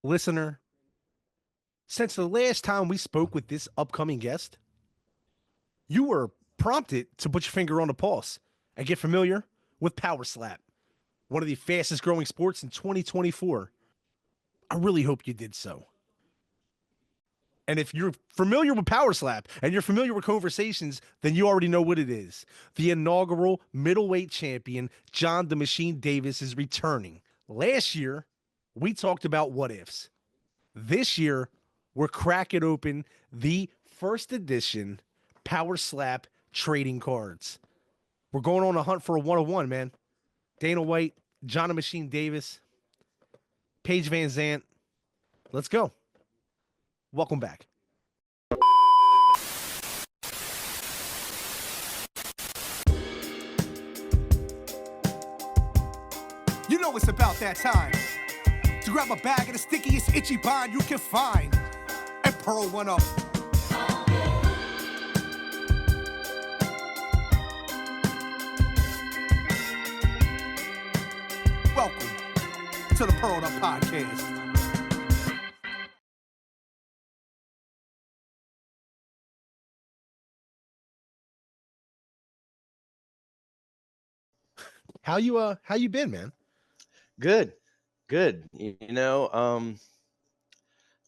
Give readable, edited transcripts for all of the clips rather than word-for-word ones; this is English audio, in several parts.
listener, since the last time we spoke with this upcoming guest, you were prompted to put your finger on the pulse and get familiar with Powerslap, one of the fastest growing sports in 2024. I really hope you did so. And if you're familiar with Powerslap and you're familiar with Conversations, then you already know what it is. The inaugural middleweight champion, John the Machine Davis, is returning. Last year, we talked about what ifs. This year, we're cracking open the first edition Powerslap trading cards. We're going on a hunt for a 101, man. Dana White, John the Machine Davis, Paige Van Zant. Let's go. Welcome back. You know it's about that time to grab a bag of the stickiest itchy bind you can find and pearl one up. Welcome to the Pearled Up Podcast. How you been, man? Good, good.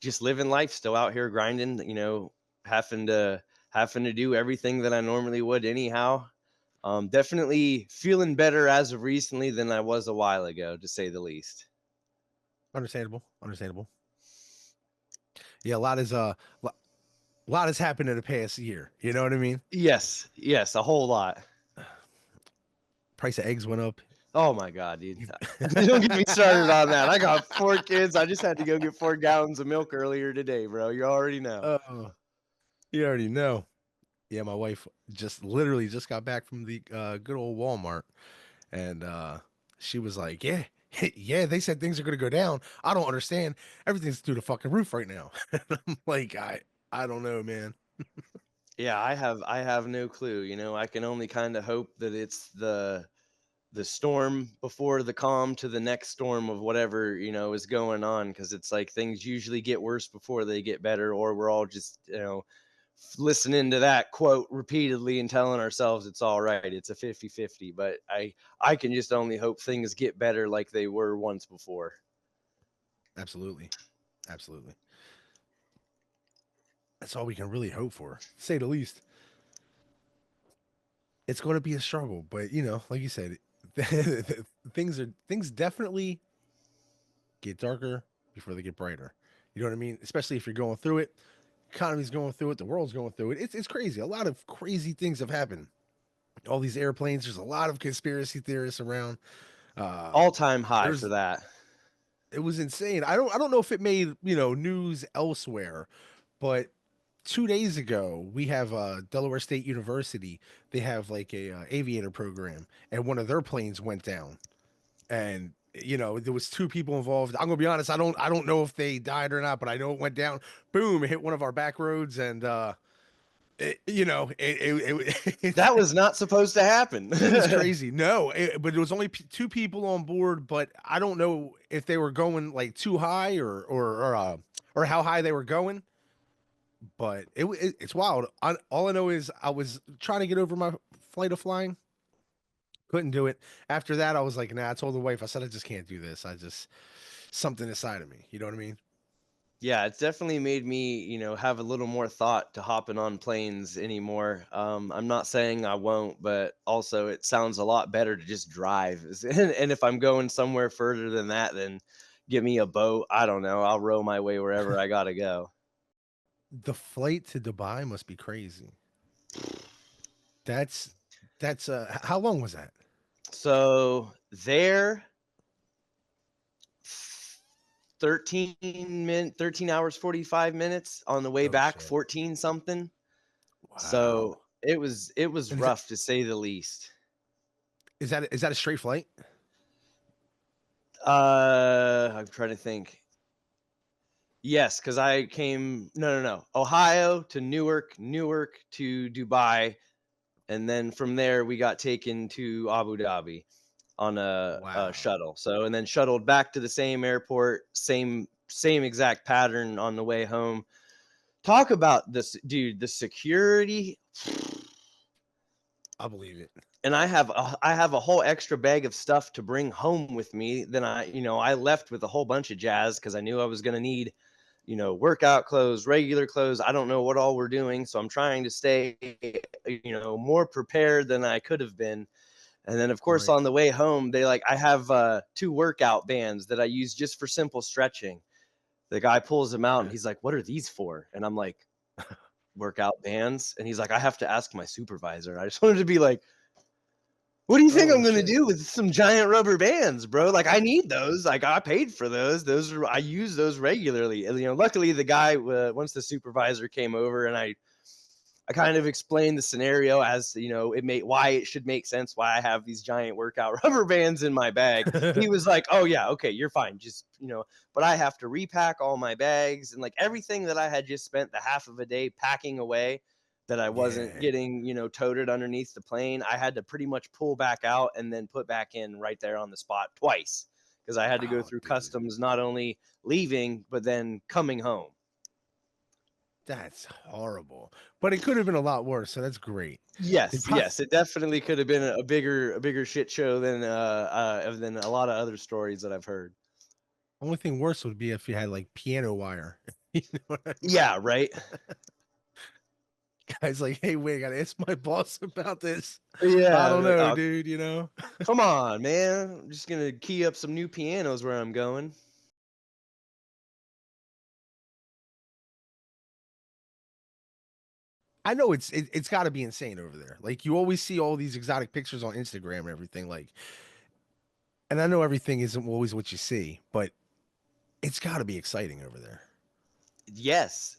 Just living life, still out here grinding. Having to do everything that I normally would anyhow. Definitely feeling better as of recently than I was a while ago, to say the least. Understandable. Yeah, a lot has happened in the past year. You know what I mean? Yes, a whole lot. Price of eggs went up. Oh my God, dude! Don't get me started on that. I got 4 kids. I just had to go get 4 gallons of milk earlier today, bro. You already know. You already know. Yeah, my wife literally just got back from the good old Walmart, and she was like, "Yeah, yeah, they said things are gonna go down. I don't understand. Everything's through the fucking roof right now." I'm like, I don't know, man. Yeah, I have no clue. I can only kind of hope that it's the storm before the calm to the next storm of whatever is going on, because it's like things usually get worse before they get better, or we're all just listening to that quote repeatedly and telling ourselves it's all right. It's a 50-50, but I can just only hope things get better like they were once before. Absolutely. That's all we can really hope for, to say the least. It's going to be a struggle, but like you said, things definitely get darker before they get brighter. You know what I mean? Especially if you're going through it, economy's going through it, the world's going through it. It's crazy. A lot of crazy things have happened. All these airplanes. There's a lot of conspiracy theorists around. All-time high for There's that. It was insane. I don't know if it made news elsewhere, but 2 days ago we have Delaware State University. They have like a aviator program, and one of their planes went down, and there was 2 people involved. I'm gonna be honest. I don't know if they died or not, but I know it went down. Boom! It hit one of our back roads, and That was not supposed to happen. it was crazy. No, but it was only 2 people on board. But I don't know if they were going like too high or how high they were going. But it's wild. All I know is I was trying to get over my flight of flying, couldn't do it. After that, I was like, nah. I told the wife, I said, I just can't do this. I just something inside of me. You know what I mean? Yeah, it's definitely made me, have a little more thought to hopping on planes anymore. I'm not saying I won't, but also it sounds a lot better to just drive. And if I'm going somewhere further than that, then give me a boat. I don't know. I'll row my way wherever I gotta go. The flight to Dubai must be crazy. That's how long was that? So there, 13 hours, 45 minutes on the way Oh back, shit! 14 something. Wow. So it was And rough to say the least. is that a straight flight? I'm trying to think. Yes, because I came no. Ohio to Newark, Newark to Dubai, and then from there we got taken to Abu Dhabi on a Wow. shuttle. So and then shuttled back to the same airport, same same exact pattern on the way home. Talk about this, dude, the security. I believe it. And I have a whole extra bag of stuff to bring home with me. Then I left with a whole bunch of jazz because I knew I was going to need, workout clothes, regular clothes. I don't know what all we're doing, so I'm trying to stay, more prepared than I could have been. And then, of course, Right. on the way home, I have two workout bands that I use just for simple stretching. The guy pulls them out and Okay. he's like, "What are these for?" And I'm like, "Workout bands." And he's like, "I have to ask my supervisor." I just wanted to be like, what do you think Oh I'm gonna shit. do with some giant rubber bands, bro? Like, I need those. Like, I paid for those. I use those regularly. And, luckily the guy, once the supervisor came over and I kind of explained the scenario as, why it should make sense why I have these giant workout rubber bands in my bag. He was like, "Oh yeah, okay, you're fine. Just, but I have to repack all my bags and like everything that I had just spent the half of a day packing away that I wasn't Yeah. getting, toted underneath the plane. I had to pretty much pull back out and then put back in right there on the spot twice because I had to go Oh, through dude. customs not only leaving but then coming home." That's horrible. But it could have been a lot worse, so that's great. It Yes, probably yes, it definitely could have been a bigger shit show than a lot of other stories that I've heard. only thing worse would be if you had like piano wire. You know what I mean? Yeah, right. Guys like, hey, wait, I gotta ask my boss about this. I Yeah, don't like, know, "Oh, dude, you know? come on, man. I'm just gonna key up some new pianos where I'm going." I know it's got to be insane over there. Like you always see all these exotic pictures on Instagram and everything. Like, and I know everything isn't always what you see, but it's got to be exciting over there. Yes,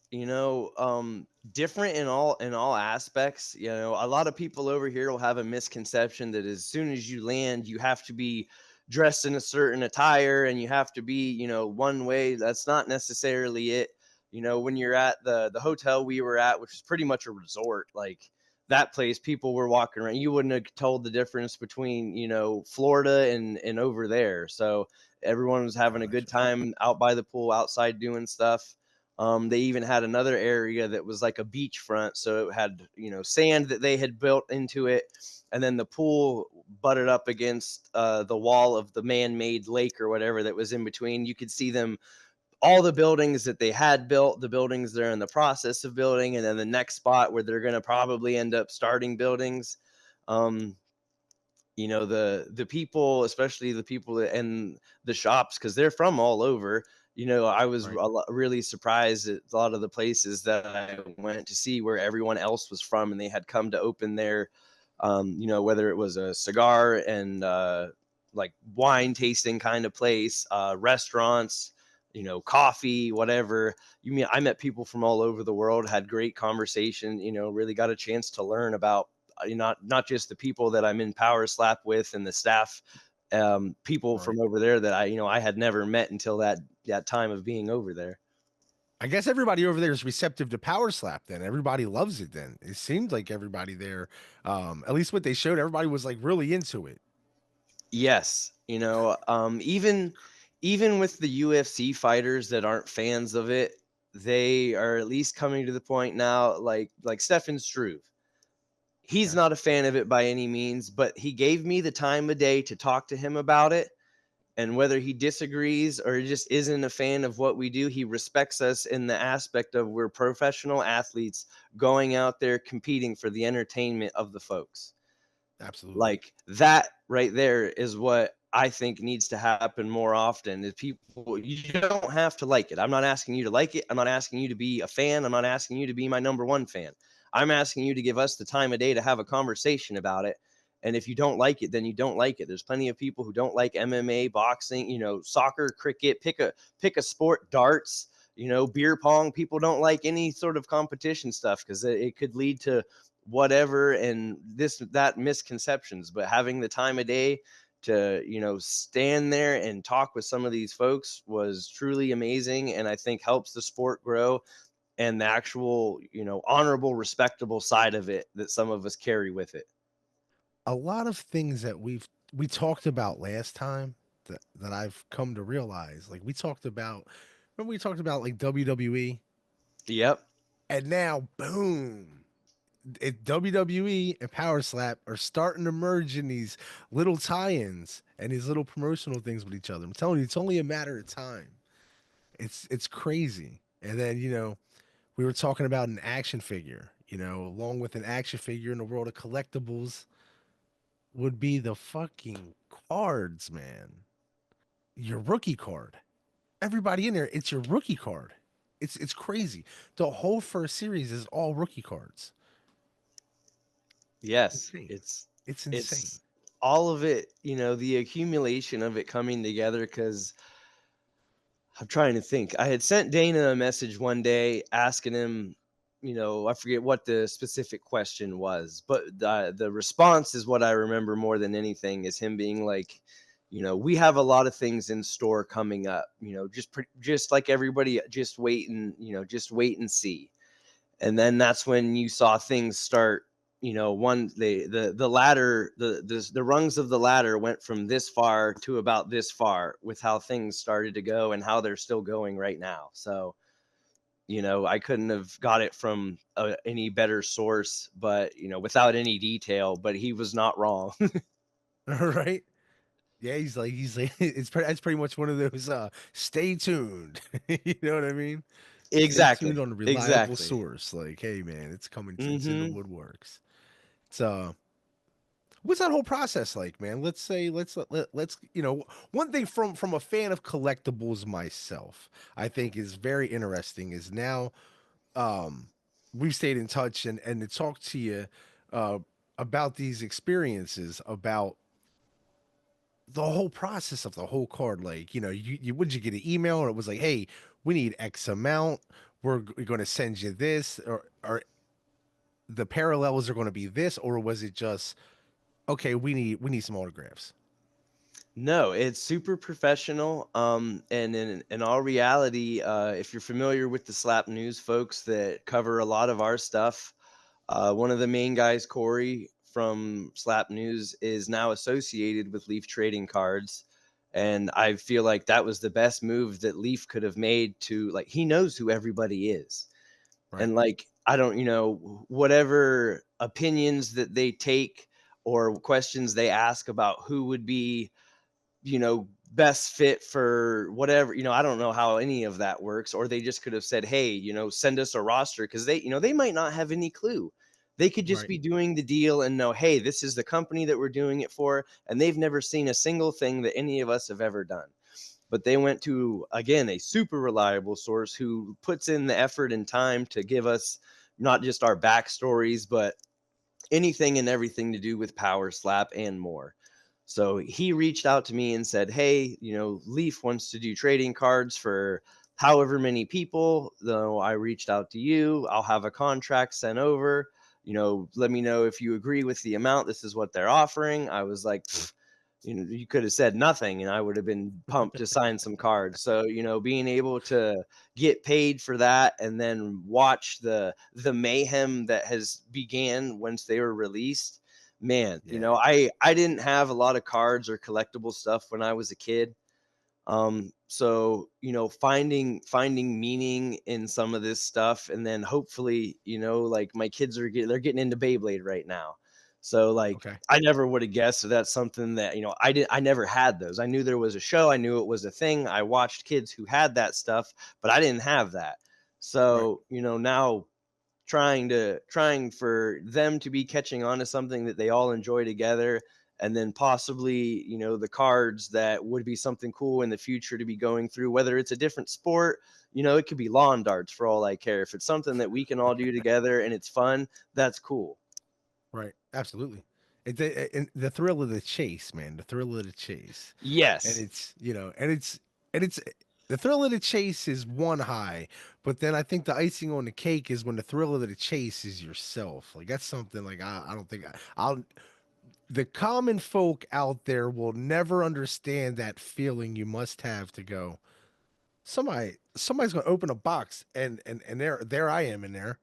different in all aspects. A lot of people over here will have a misconception that as soon as you land, you have to be dressed in a certain attire and you have to be, one way. That's not necessarily it. When you're at the hotel we were at, which is pretty much a resort, like that place, people were walking around. You wouldn't have told the difference between, Florida and over there. So everyone was having a good Gotcha. time out by the pool, outside doing stuff. They even had another area that was like a beachfront, so it had sand that they had built into it, and then the pool butted up against the wall of the man-made lake or whatever that was in between. You could see them, all the buildings that they had built, the buildings they're in the process of building, and then the next spot where they're going to probably end up starting buildings. Um, the people, especially the people and the shops, because they're from all over. I was Right. really surprised at a lot of the places that I went to see where everyone else was from and they had come to open their whether it was a cigar and like wine tasting kind of place, restaurants, coffee, whatever. I met people from all over the world, had great conversation, really got a chance to learn about not just the people that I'm in Powerslap with and the staff, people Right. from over there that I had never met until that time of being over there. I guess everybody over there is receptive to Power Slap then. Everybody loves it then. It seemed like everybody there, at least what they showed, everybody was like really into it. Yes, even with the UFC fighters that aren't fans of it, they are at least coming to the point now, like Stefan Struve. He's Okay. not a fan of it by any means, but he gave me the time of day to talk to him about it. And whether he disagrees or just isn't a fan of what we do, he respects us in the aspect of we're professional athletes going out there competing for the entertainment of the folks. Absolutely. Like that right there is what I think needs to happen more often. Is people, you don't have to like it. I'm not asking you to like it. I'm not asking you to be a fan. I'm not asking you to be my number one fan. I'm asking you to give us the time of day to have a conversation about it. And if you don't like it, then you don't like it. There's plenty of people who don't like MMA, boxing, soccer, cricket, pick a sport, darts, beer pong. People don't like any sort of competition stuff because it could lead to whatever and this that misconceptions. But having the time of day to stand there and talk with some of these folks was truly amazing, and I think helps the sport grow and the actual honorable, respectable side of it that some of us carry with it. A lot of things that we talked about last time that I've come to realize, like we talked about Remember we talked about like WWE, Yep. and now boom, WWE and Power Slap are starting to merge in these little tie-ins and these little promotional things with each other. I'm telling you, it's only a matter of time. It's crazy. And then we were talking about an action figure. Along with an action figure in the world of collectibles would be the fucking cards, man. Your rookie card. Everybody in there, it's your rookie card. It's crazy. The whole first series is all rookie cards. Yes. Insane. It's It's insane. it's all of it, the accumulation of it coming together cuz I'm trying to think. I had sent Dana a message one day asking him, I forget what the specific question was, but the response is what I remember more than anything is him being like, we have a lot of things in store coming up, just like everybody, just wait and see. And then that's when you saw things start, one the ladder, the rungs of the ladder went from this far to about this far with how things started to go and how they're still going right now. So I couldn't have got it from any better source, but without any detail, but he was not wrong. All right. Yeah, he's like it's pretty much one of those stay tuned. You know what I mean? Stay tuned Exactly, on a reliable exactly. source. Like, hey man, it's coming, it's in the Hmm. woodworks. It's what's that whole process like, man? Let's say let's one thing from a fan of collectibles myself, I think is very interesting is now um we've stayed in touch and to talk to you uh about these experiences, about the whole process of the whole card. Like, you would you get an email and it was like, hey, we need X amount, we're going to send you this, or the parallels are going to be this, or was it just okay, we need some autographs? No, it's super professional. And in all reality, if you're familiar with the Slap News folks that cover a lot of our stuff, one of the main guys, Corey from Slap News, is now associated with Leaf Trading Cards. And I feel like that was the best move that Leaf could have made to, like, he knows who everybody is. Right. And like, I don't, whatever opinions that they take or questions they ask about who would be, best fit for whatever, I don't know how any of that works. Or they just could have said, hey, send us a roster because they might not have any clue. They could just Right. be doing the deal and know, hey, this is the company that we're doing it for. And they've never seen a single thing that any of us have ever done. But they went to, again, a super reliable source who puts in the effort and time to give us not just our backstories, but anything and everything to do with Power Slap and more. So he reached out to me and said, hey, Leaf wants to do trading cards for however many people. Though I reached out to you, I'll have a contract sent over. Let me know if you agree with the amount. This is what they're offering. I was like, you could have said nothing and I would have been pumped to sign some cards. So, being able to get paid for that and then watch the mayhem that has began once they were released, man, Yeah. I didn't have a lot of cards or collectible stuff when I was a kid. So, finding meaning in some of this stuff, and then hopefully, like my kids they're getting into Beyblade right now. So like Okay. I never would have guessed that that's something that, I never had those. I knew there was a show, I knew it was a thing. I watched kids who had that stuff, but I didn't have that. Right. So, now trying for them to be catching on to something that they all enjoy together, and then possibly, the cards that would be something cool in the future to be going through, whether it's a different sport, it could be lawn darts for all I care. If it's something that we can all do together and it's fun, that's cool. Right. Absolutely. And the thrill of the chase, man. The thrill of the chase, and Yes. it's the thrill of the chase is one high, but then I think the icing on the cake is when the thrill of the chase is yourself. Like that's something like I don't think I'll the common folk out there will never understand that feeling you must have to go. Somebody's gonna open a box and there I am in there.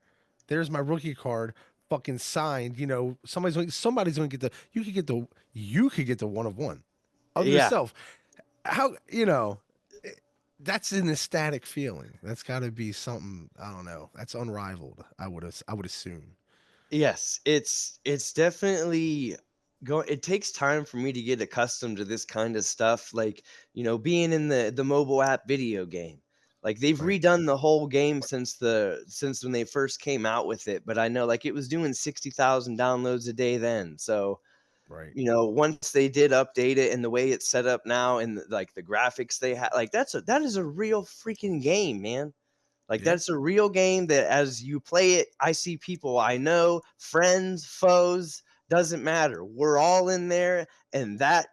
There's my rookie card, fucking signed. Somebody's gonna get the you could get the one of one of Yeah. yourself. How that's an ecstatic feeling. That's got to be something, I don't know. That's unrivaled. I would assume. Yes, it's definitely it takes time for me to get accustomed to this kind of stuff, like, being in the mobile app video game. Like, they've Right. redone the whole game since when they first came out with it, but I know, like, it was doing 60,000 downloads a day then. So, Right. once they did update it and the way it's set up now and like the graphics they have, like, that is a real freaking game, man. Like, Yeah. that's a real game that as you play it, I see people I know, friends, foes, doesn't matter. We're all in there. And that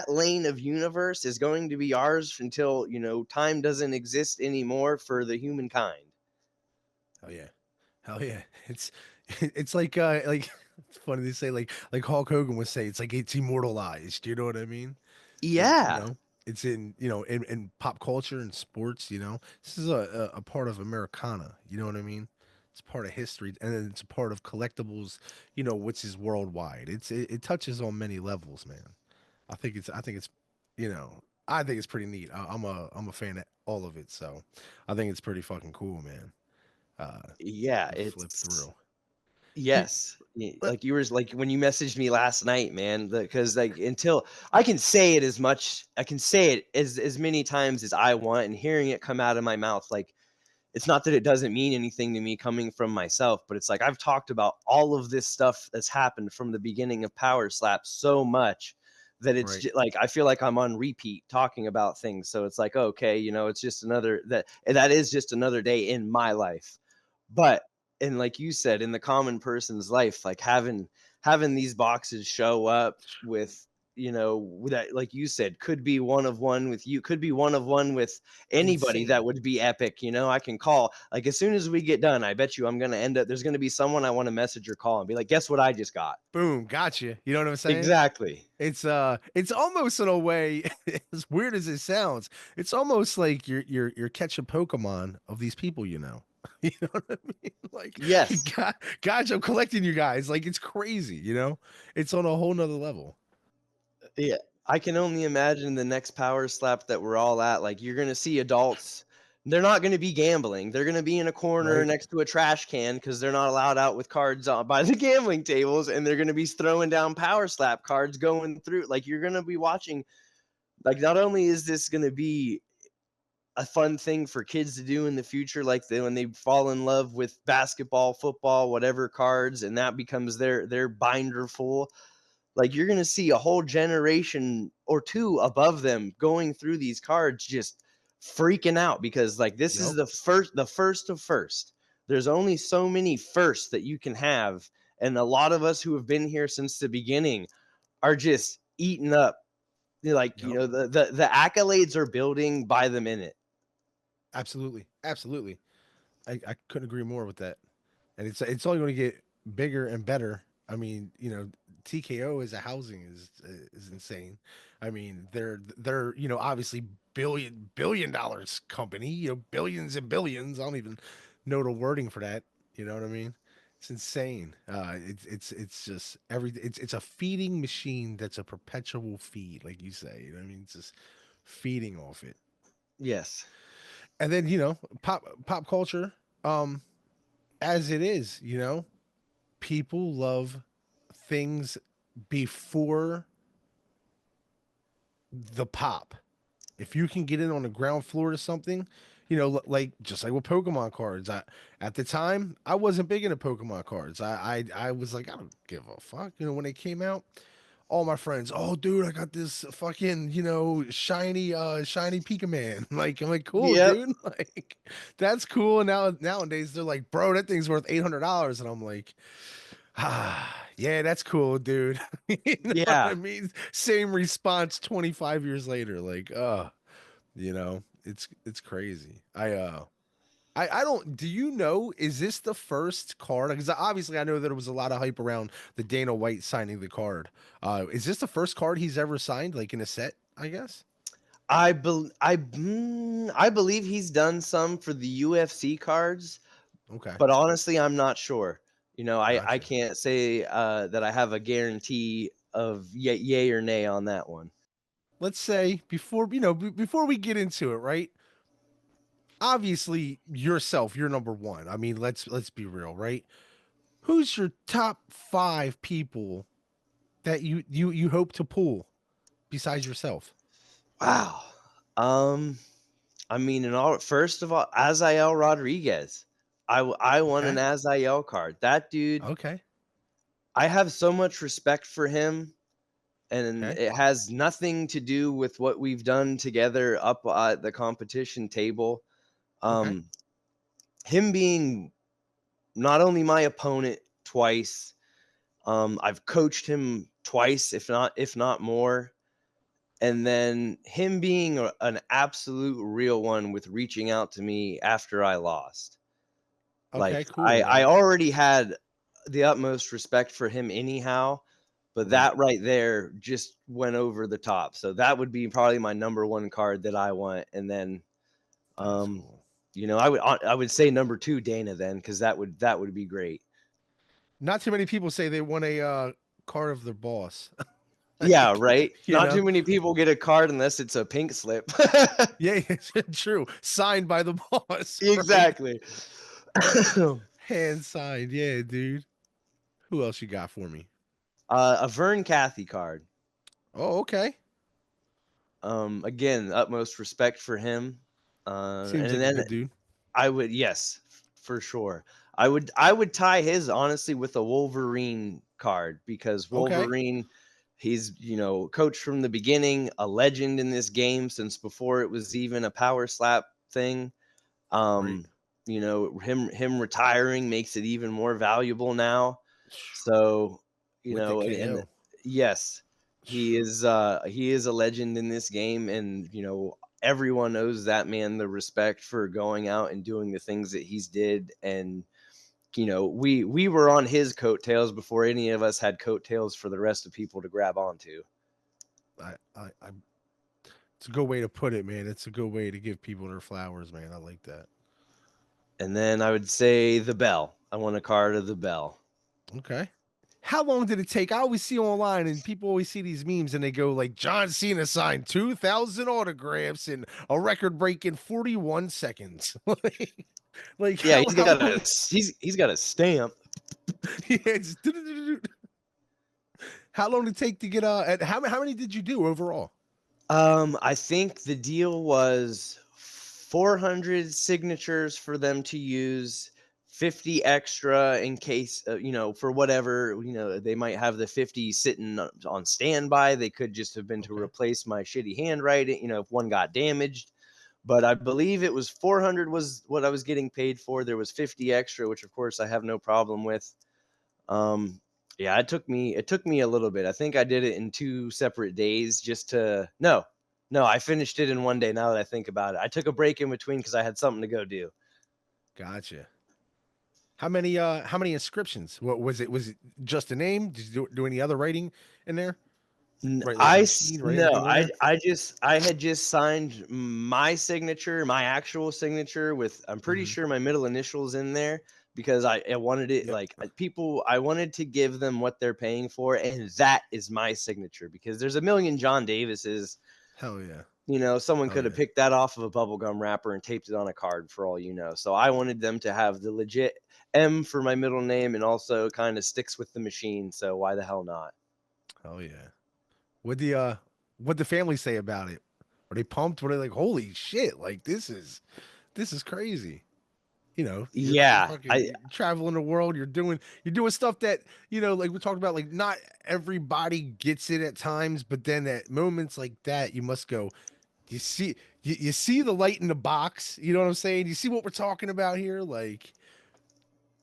lane of universe is going to be ours until, time doesn't exist anymore for the humankind. Hell yeah. Hell yeah. It's like it's funny to say like Hulk Hogan would say it's like it's immortalized. You know what I mean? You Yeah. know, it's in, in pop culture and sports, This is a part of Americana, you know what I mean? It's part of history, and then it's a part of collectibles, which is worldwide. It touches on many levels, man. I think it's I think it's pretty neat. I'm a fan of all of it, so I think it's pretty fucking cool, man. Yeah. To flip It's through. You, Yes. Like you were like when you messaged me last night, man, because like until I can say it as much, I can say it as many times as I want, and hearing it come out of my mouth, like, it's not that it doesn't mean anything to me coming from myself, but it's like I've talked about all of this stuff that's happened from the beginning of Power Slap so much that it's right, just like I feel like I'm on repeat talking about things. So it's like, okay, it's just another that is just another day in my life. But and like you said, in the common person's life, like having these boxes show up with that, like you said, could be one of one with you, could be one of one with anybody, that insane. would be epic. I can call, like, as soon as we get done, I bet you I'm gonna end up there's gonna be someone I want to message or call and be like, guess what I just got. Boom, gotcha. You know what I'm saying? Exactly. It's almost in a way, as weird as it sounds, it's almost like you're catching Pokemon of these people, you know. You know what I mean? Like, Yes. gosh, I'm collecting you guys. Like, it's crazy, you know? It's on a whole nother level. Yeah, I can only imagine the next power slap that we're all at. Like, you're gonna see adults. They're not gonna be gambling. They're gonna be in a corner Right? next to a trash can because they're not allowed out with cards on by the gambling tables, and they're gonna be throwing down power slap cards going through. Like, you're gonna be watching. Like, not only is this gonna be a fun thing for kids to do in the future, like when they fall in love with basketball, football, whatever cards, and that becomes their binder full. Like, you're gonna see a whole generation or two above them going through these cards just freaking out because, like, this is Yep. the first of first. There's only so many firsts that you can have, and a lot of us who have been here since the beginning are just eaten up. Like, Yep. the accolades are building by the minute. Absolutely. Absolutely. I couldn't agree more with that. And it's only going to get bigger and better. I mean, TKO as a housing is insane. I mean, they're obviously billion dollars company, billions and billions. I don't even know the wording for that. You know what I mean? It's insane. It's just it's a feeding machine that's a perpetual feed, like you say. You know what I mean? It's just feeding off it. Yes. And then, pop culture, um, as it is, people love things before the pop. If you can get in on the ground floor to something, like just like with Pokemon cards. At the time I wasn't big into Pokemon cards. I was like, I don't give a fuck. When they came out, all my friends, oh dude, I got this fucking, shiny Pika Man. Like, I'm like, cool, Yep. dude. Like, that's cool. And nowadays they're like, bro, that thing's worth $800. And I'm like, ah, yeah, that's cool, dude. You know what I Yeah. mean? Same response 25 years later. Like, it's crazy. I don't. Do you know? Is this the first card? Because obviously, I know that there was a lot of hype around the Dana White signing the card. Is this the first card he's ever signed, like in a set? I guess. I believe he's done some for the UFC cards, Okay, but honestly, I'm not sure. I gotcha. can't say that I have a guarantee of yay or nay on that one. Let's say before before we get into it, right? obviously yourself, you're number one. I mean, let's be real, right? Who's your top 5 people that you hope to pull besides yourself? Wow. Um, I mean, in all, first of all, Azael Rodriguez. I want an Okay. Azael card. That dude, Okay. I have so much respect for him, and Okay. it has nothing to do with what we've done together up at the competition table. Okay. Um, him being not only my opponent twice, I've coached him twice, if not more. And then him being an absolute real one with reaching out to me after I lost. Okay, Like cool, I man. already had the utmost respect for him anyhow, but Right. that right there just went over the top. So that would be probably my number one card that I want. And then That's um, cool. I would say number two Dana then, because that would be great. Not too many people say they want a card of their boss. Yeah, Like, right. you Not know. too many people get a card unless it's a pink slip. Yeah, it's true. Signed by the boss, right? Exactly. Hand signed. Yeah, dude. Who else you got for me? A Vern Cathy card. Oh, okay. Again, utmost respect for him. Seems And like a then good dude. I would, yes, for sure. I would tie his honestly with a Wolverine card because Okay. Wolverine, he's coach from the beginning, a legend in this game since before it was even a power slap thing. Right. Him retiring makes it even more valuable now. So, With the and KO. yes, he is a legend in this game, and everyone owes that man the respect for going out and doing the things that he's did. And we were on his coattails before any of us had coattails for the rest of people to grab onto. I it's a good way to put it, man. It's a good way to give people their flowers, man. I like that. And then I would say the bell. I want a card of the bell. Okay. How long did it take? I always see online and people always see these memes and they go like John Cena signed 2,000 autographs in a record breaking 41 seconds. Like Yeah, how he's how got a long he's got a stamp. yeah, it's how long did it take to get and how many did you do overall? I think the deal was 400 signatures for them to use, 50 extra in case, for whatever, they might have the 50 sitting on standby. They could just have been to Okay. replace my shitty handwriting, if one got damaged. But I believe it was 400 was what I was getting paid for. There was 50 extra, which of course I have no problem with. Um, yeah, it took me a little bit. I think I did it in 2 separate days just to no, I finished it in one day. Now that I think about it, I took a break in between because I had something to go do. Gotcha. How many inscriptions? What was it? Was it just a name? Did you do any other writing in there? Right, like a machine, write No, anything on there? I had just signed my signature, my actual signature with I'm pretty Hmm. sure my middle initials in there because I wanted it Yep. like people I wanted to give them what they're paying for, and that is my signature because there's a million John Davises. Hell yeah. Someone Hell could have yeah. picked that off of a bubblegum wrapper and taped it on a card for all you know. So I wanted them to have the legit M for my middle name and also kind of sticks with the machine. So why the hell not? Hell yeah. What the family say about it? Are they pumped? Were they like, holy shit, like this is crazy. You're Yeah, fucking you're traveling the world, you're doing stuff that, like we talked about, like not everybody gets it at times, but then at moments like that, you must go, you see you see the light in the box, you know what I'm saying? You see what we're talking about here? Like,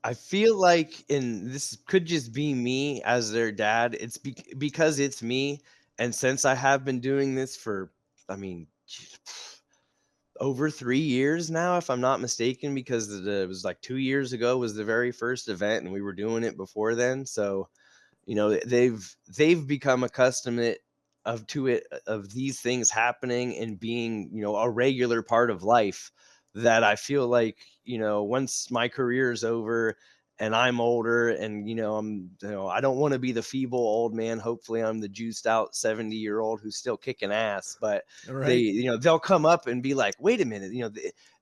I feel like, and this could just be me as their dad. It's because it's me, and since I have been doing this for, I mean, over 3 years now, if I'm not mistaken, because it was like 2 years ago was the very first event, and we were doing it before then. So they've become accustomed of these things happening and being a regular part of life, that I feel like once my career is over and I'm older, and I don't want to be the feeble old man. Hopefully I'm the juiced out 70-year-old who's still kicking ass. But All they, right. they'll come up and be like, wait a minute,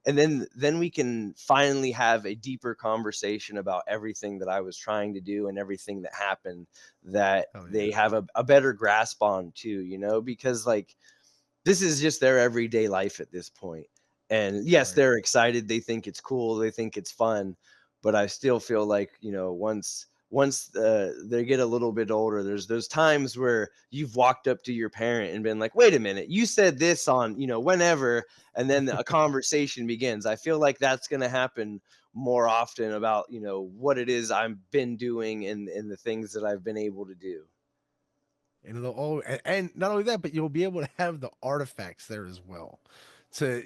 and then we can finally have a deeper conversation about everything that I was trying to do and everything that happened, that Oh they yeah. have a better grasp on too, because like this is just their everyday life at this point. And yes, Right. they're excited. They think it's cool. They think it's fun. But I still feel like, once they get a little bit older, there's those times where you've walked up to your parent and been like, wait a minute, you said this on, whenever, and then a conversation begins. I feel like that's going to happen more often about, what it is I've been doing and the things that I've been able to do. And it'll all and not only that, but you'll be able to have the artifacts there as well, to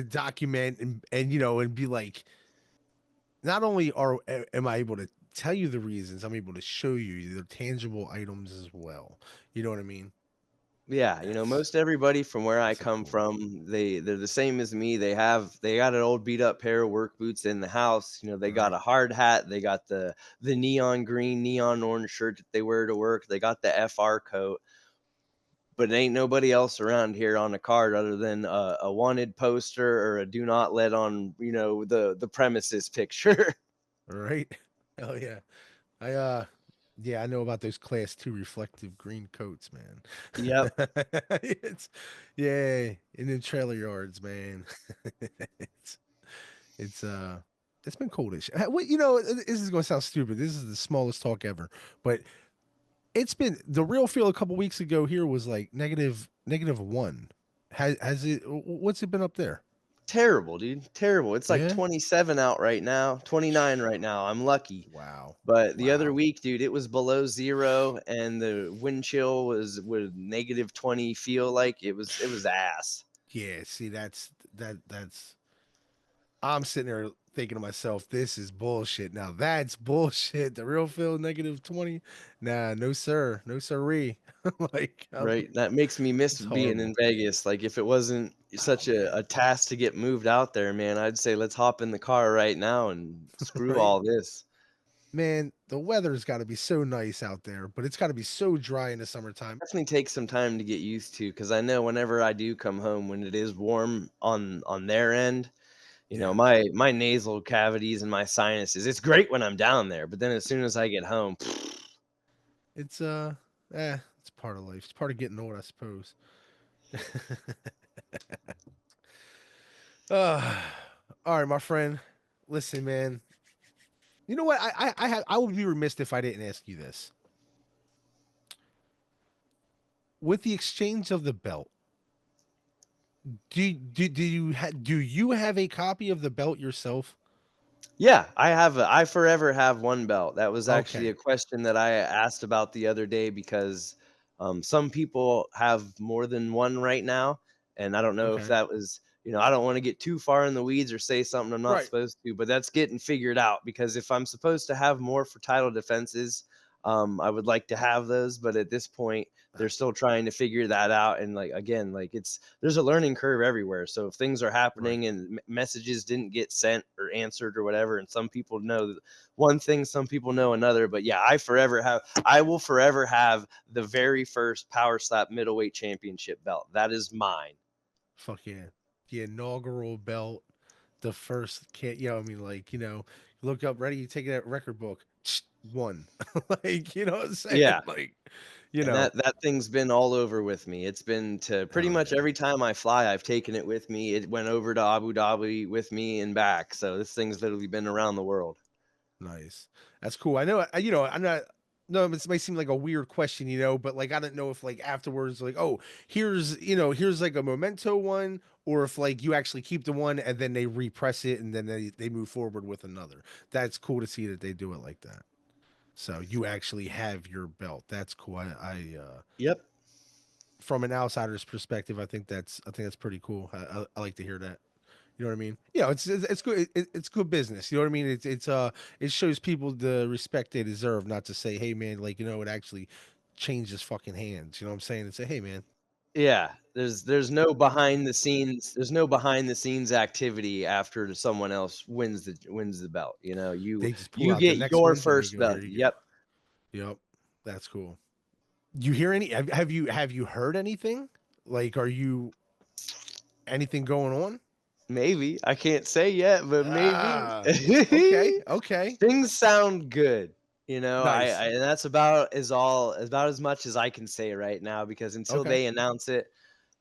document and and be like, not only am I able to tell you the reasons, I'm able to show you the tangible items as well. You know what I mean? Yeah, That's most everybody from where I so come cool. from, they're the same as me. They got an old beat up pair of work boots in the house. They got Right. a hard hat. They got the neon green, neon orange shirt that they wear to work. They got the FR coat. But ain't nobody else around here on a card other than a wanted poster or a do not let on, the premises picture. Right. Hell yeah. I yeah, I know about those class 2 reflective green coats, man. Yep. It's yeah, in the trailer yards, man. it's it's it's been coldish. What this is gonna sound stupid. This is the smallest talk ever, but it's been the real feel a couple weeks ago here was like -1. Has it? What's it been up there? Terrible, dude. Terrible. It's like Yeah. 27 out right now, 29 right now. I'm lucky. Wow. But the other Wow. week, dude, it was below 0 and the wind chill was -20 feel like. It was ass. Yeah. See, that's I'm sitting there thinking to myself, this is bullshit. Now that's bullshit. The real feel -20. Nah, no sir, no sirree. Like, Right? That makes me miss it's being horrible. in Vegas. Like if it wasn't Oh such a man, task to get moved out there, man, I'd say let's hop in the car right now and screw right? all this. Man, the weather's got to be so nice out there, but it's got to be so dry in the summertime. Definitely takes some time to get used to because I know whenever I do come home when it is warm on their end, Yeah, my nasal cavities and my sinuses, it's great when I'm down there, but then as soon as I get home, it's it's part of life. It's part of getting old, I suppose. uh, all right, my friend. Listen, man. You know what? I would be remiss if I didn't ask you this. With the exchange of the belt, do you have a copy of the belt yourself? yeah, I forever have one belt. That was actually a Okay. question that I asked about the other day because some people have more than one right now, and I don't know if Okay. that was, I don't want to get too far in the weeds or say something I'm not Right. supposed to, but that's getting figured out because if I'm supposed to have more for title defenses, I would like to have those, but at this point, they're still trying to figure that out. And like again, like there's a learning curve everywhere. So if things are Right. happening and messages didn't get sent or answered or whatever, and some people know one thing, some people know another. But yeah, I will forever have the very first Power Slap middleweight championship belt. That is mine. Fuck yeah. The inaugural belt, the first kid, I mean, like, you look up, ready, you take that record book, one. Like, you know what I'm saying? Yeah. Like, And that thing's been all over with me. It's been to pretty hell much yeah. every time I fly, I've taken it with me. It went over to Abu Dhabi with me and back. So this thing's literally been around the world. Nice. That's cool. I know, I'm not, no, this may seem like a weird question, but like, I don't know if like afterwards, like, oh, here's like a memento one, or if like you actually keep the one and then they repress it and then they move forward with another. That's cool to see that they do it like that. So you actually have your belt. That's cool. Yep. From an outsider's perspective, I think that's pretty cool. I like to hear that. You know what I mean? Yeah, it's good. It's good business. You know what I mean? It shows people the respect they deserve. Not to say, hey man, like it actually changes fucking hands. You know what I'm saying? And say, hey man, Yeah, there's no behind the scenes activity after someone else wins the belt. You know, They just pull you out the get next your one and they first go, belt. here you go. Yep. Yep. That's cool. You hear any have you heard anything? Like, are you anything going on? Maybe. I can't say yet, but maybe. Ah, okay, okay. Things sound good. You know, Nice. and that's about as much as I can say right now, because until Okay. they announce it,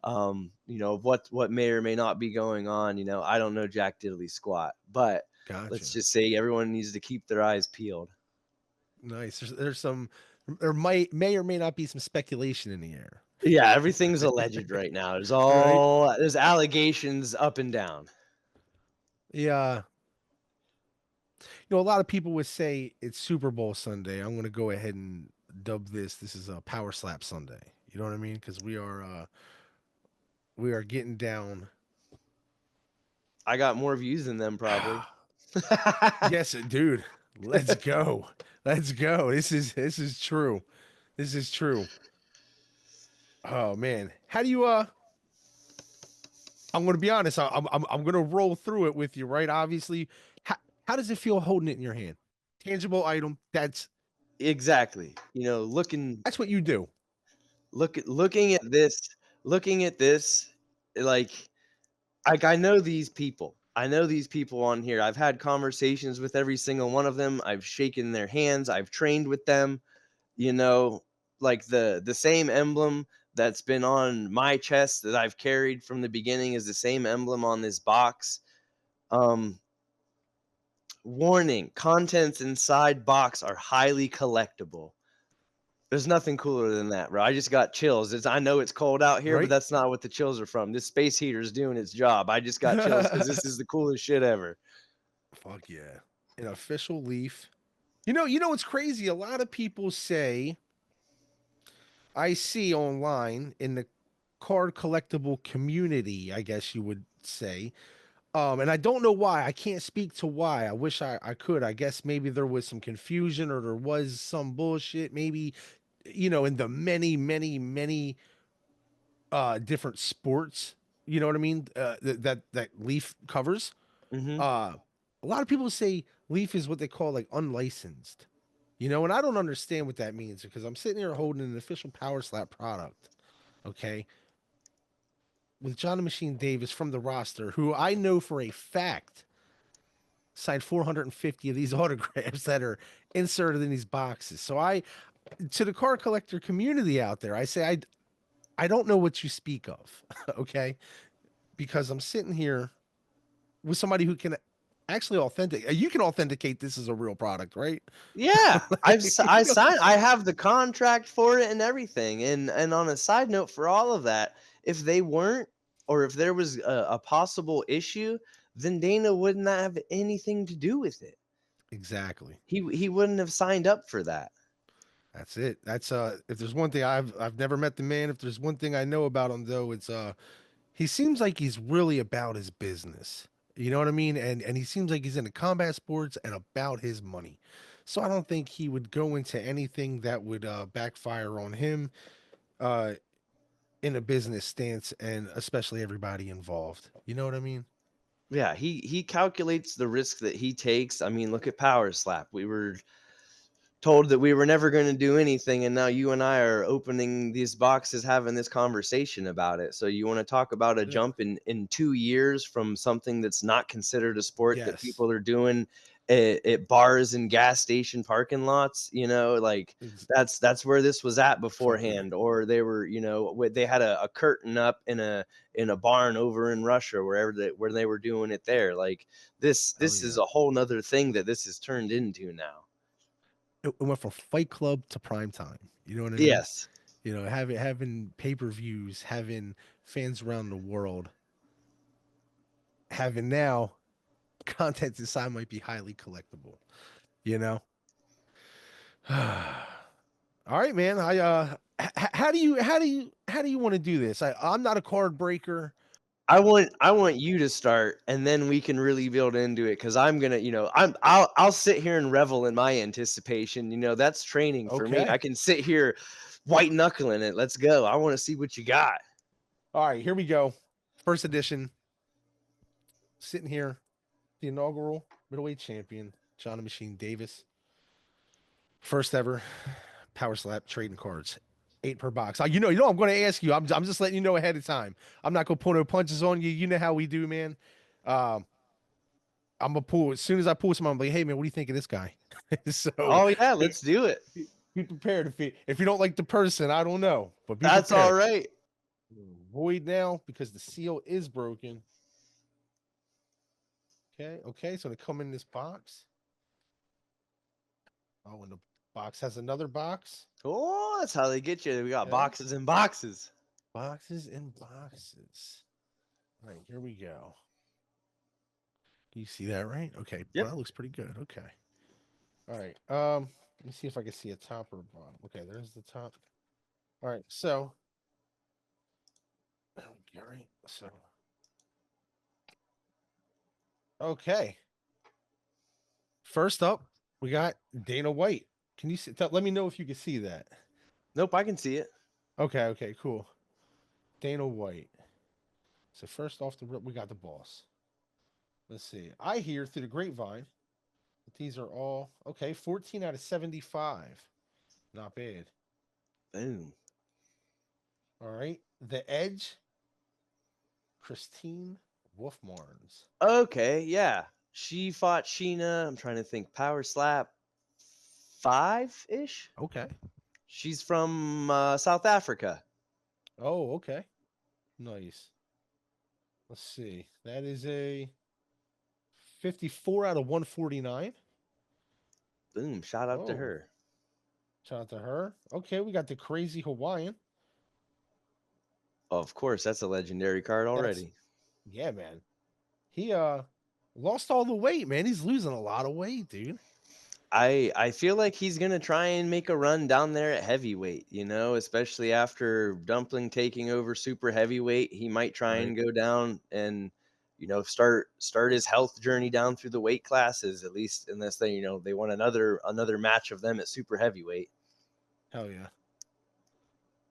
you know, what may or may not be going on, you know, I don't know jack diddly squat. But let's Gotcha. just say everyone needs to keep their eyes peeled. Nice. There's some there may or may not be some speculation in the air. Yeah, everything's alleged right now. Right? There's allegations up and down. Yeah. A lot of people would say it's Super Bowl Sunday. I'm going to go ahead and dub this. This is a Power Slap Sunday. You know what I mean? Because we are getting down. I got more views than them probably. Yes, dude. Let's go. Let's go. This is true. This is true. Oh man, how do you? I'm going to be honest. I'm going to roll through it with you, right? Obviously, how does it feel holding it in your hand? Tangible item. Exactly. You know, That's what you do. looking at this, looking at this, like I know these people. I know these people on here. I've had conversations with every single one of them. I've shaken their hands. I've trained with them. You know, like the same emblem that's been on my chest that I've carried from the beginning is the same emblem on this box. Um, Warning: contents inside box are highly collectible. There's nothing cooler than that, bro. I just got chills. I know it's cold out here, but Right? that's not what the chills are from. This space heater is doing its job. I just got chills because this is the coolest shit ever. Fuck yeah. An official leaf. You know what's crazy? A lot of people say I see online in the card collectible community, I guess you would say. And I don't know why. I can't speak to why. I wish I could. I guess maybe there was some confusion or there was some bullshit. Maybe, in the many, many, many different sports, you know what I mean? That Leaf covers. Hmm. Uh a lot of people say Leaf is what they call like unlicensed. And I don't understand what that means because I'm sitting here holding an official Power Slap product, okay, with John the Machine Davis from the roster, who I know for a fact signed 450 of these autographs that are inserted in these boxes. So to the car collector community out there, I say I don't know what you speak of, okay, because I'm sitting here with somebody who can actually authenticate. You can authenticate this as a real product, right? Yeah, I You know, signed. I have the contract for it and everything. And on a side note, for all of that, if they weren't, or if there was a possible issue, then Dana wouldn't have anything to do with it. exactly. He wouldn't have signed up for that. That's it. That's if there's one thing I've never met the man. If there's one thing I know about him though, it's he seems like he's really about his business. You know what I mean? And he seems like he's into combat sports and about his money. So I don't think he would go into anything that would backfire on him uh in a business stance and especially everybody involved. You know what I mean? Yeah, he calculates the risk that he takes. I mean, look at Powerslap. We were told that we were never going to do anything, and now you and I are opening these boxes, having this conversation about it. So you want to talk about a Yeah. jump in 2 years from something that's not considered a sport that Yes. people are doing at bars and gas station parking lots? You know, like Ex- that's where this was at Fuck yeah. beforehand. Or they were, they had a curtain up in a barn over in Russia, where they were doing it there. Like Hell this is yeah. a whole nother thing that this has turned into now. It went from Fight Club to prime time. You know what I mean? Yes. Having pay-per-views, having fans around the world, having now content inside might be highly collectible, you know? All right, man. How do you want to do this? I'm not a card breaker. I want you to start, and then we can really build into it, because I'm gonna, I'll sit here and revel in my anticipation. That's training for me. I Okay. can sit here white knuckling it. Let's go. I want to see what you got. All right, here we go. First edition. Sitting here, the inaugural middleweight champion, John the Machine Davis. First ever power slap trading cards. 8 per box. I'm going to ask you. I'm just letting you know ahead of time. I'm not going to pull no punches on you. You know how we do, man. Um, I'm gonna pull as soon as I pull some. I'm like, hey man, what do you think of this guy? So Oh yeah, let's do it. be prepared. If you don't like the person, I don't know, but be That's prepared. all right. Void now because the seal is broken. Okay, so they come in this box. Oh, and the box has another box. Oh, that's how they get you. We got Okay. boxes and boxes. Boxes and boxes. All right, here we go. You see that, right? Okay, Yep. well, that looks pretty good. Okay. All right. Let me see if I can see a top or a bottom. Okay, there's the top. All right, so there we go. All right, so okay. First up, we got Dana White. Can you see? Let me know if you can see that. Nope, I can see it. Okay, cool. Dana White. So first off the rip, we got the boss. Let's see. I hear through the grapevine that these are all okay. 14 out of 75. Not bad. Boom. All right. The Edge. Christine Wolfmarns. Okay, yeah. She fought Sheena. I'm trying to think. Power Slap 5-ish. Okay. She's from South Africa. Oh, okay. Nice. Let's see. That is a 54 out of 149. Boom. Shout out to Oh, her. shout out to her. Okay, we got the Crazy Hawaiian. Of course, that's a legendary card That's already. yeah, man. He lost all the weight, man. He's losing a lot of weight, dude. I feel like he's gonna try and make a run down there at heavyweight, especially after Dumpling taking over super heavyweight. He might try Right. and go down and start his health journey down through the weight classes, at least unless they want another match of them at super heavyweight. Hell yeah.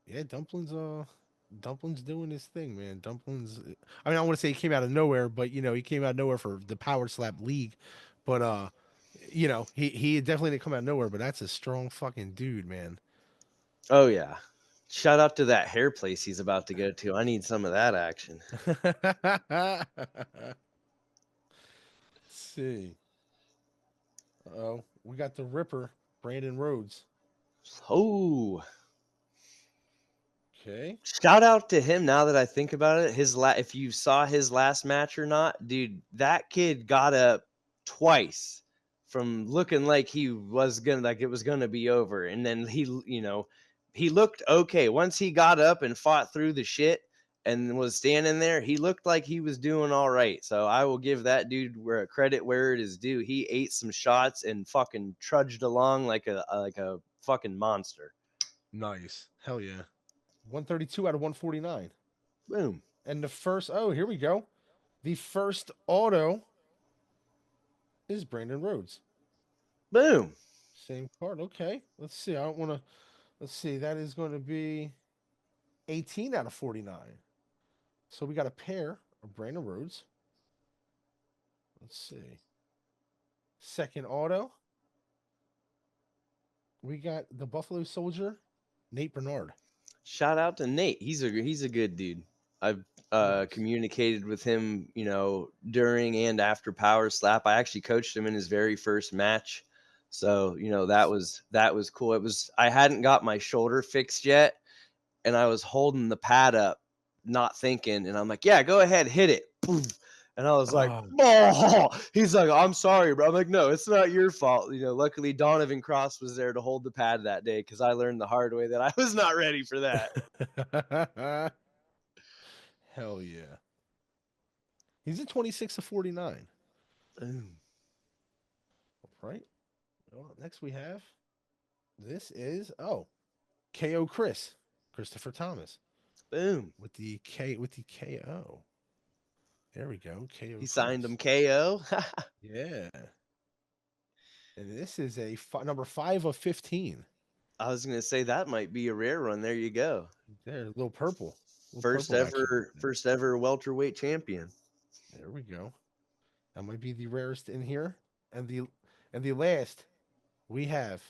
Yeah, Dumpling's doing his thing, man. Dumpling's I mean, I want to say he came out of nowhere, but he came out of nowhere for the Power Slap League. But he definitely didn't come out of nowhere, but that's a strong fucking dude, man. Oh yeah. Shout out to that hair place he's about to go to. I need some of that action. Let's see. Oh, we got the Ripper, Brandon Rhodes. Oh, Okay. shout out to him now that I think about it. If you saw his last match or not, dude, that kid got up twice from looking like he was gonna like it was gonna be over. And then he looked okay. Once he got up and fought through the shit and was standing there, he looked like he was doing all right. So I will give that dude credit where it is due. He ate some shots and fucking trudged along like a fucking monster. Nice. Hell yeah. 132 out of 149. Boom. And here we go. The first auto is Brandon Rhodes. Boom. Same card. Okay. Let's see. I don't want to. Let's see. That is going to be 18 out of 49. So we got a pair of Brandon Rhodes. Let's see. Second auto. We got the Buffalo Soldier, Nate Bernard. Shout out to Nate. He's a good dude. I've Nice. communicated with him, during and after Power Slap. I actually coached him in his very first match. So, that was cool. I hadn't got my shoulder fixed yet, and I was holding the pad up, not thinking, and I'm like, yeah, go ahead, hit it. Poof. And I was like, Oh. oh, he's like, I'm sorry, bro. I'm like, no, it's not your fault. Luckily Donovan Cross was there to hold the pad that day because I learned the hard way that I was not ready for that. Hell yeah. He's at 26 of 49. Boom. Right. Well, next we have this is KO Christopher Thomas. Boom. With the KO. There we go. KO. He signed him KO. Yeah. And this is a number 5 of 15. I was gonna say that might be a rare one. There you go. There, a little purple. First purple action. ever welterweight champion. There we go. That might be the rarest in here. And the last we have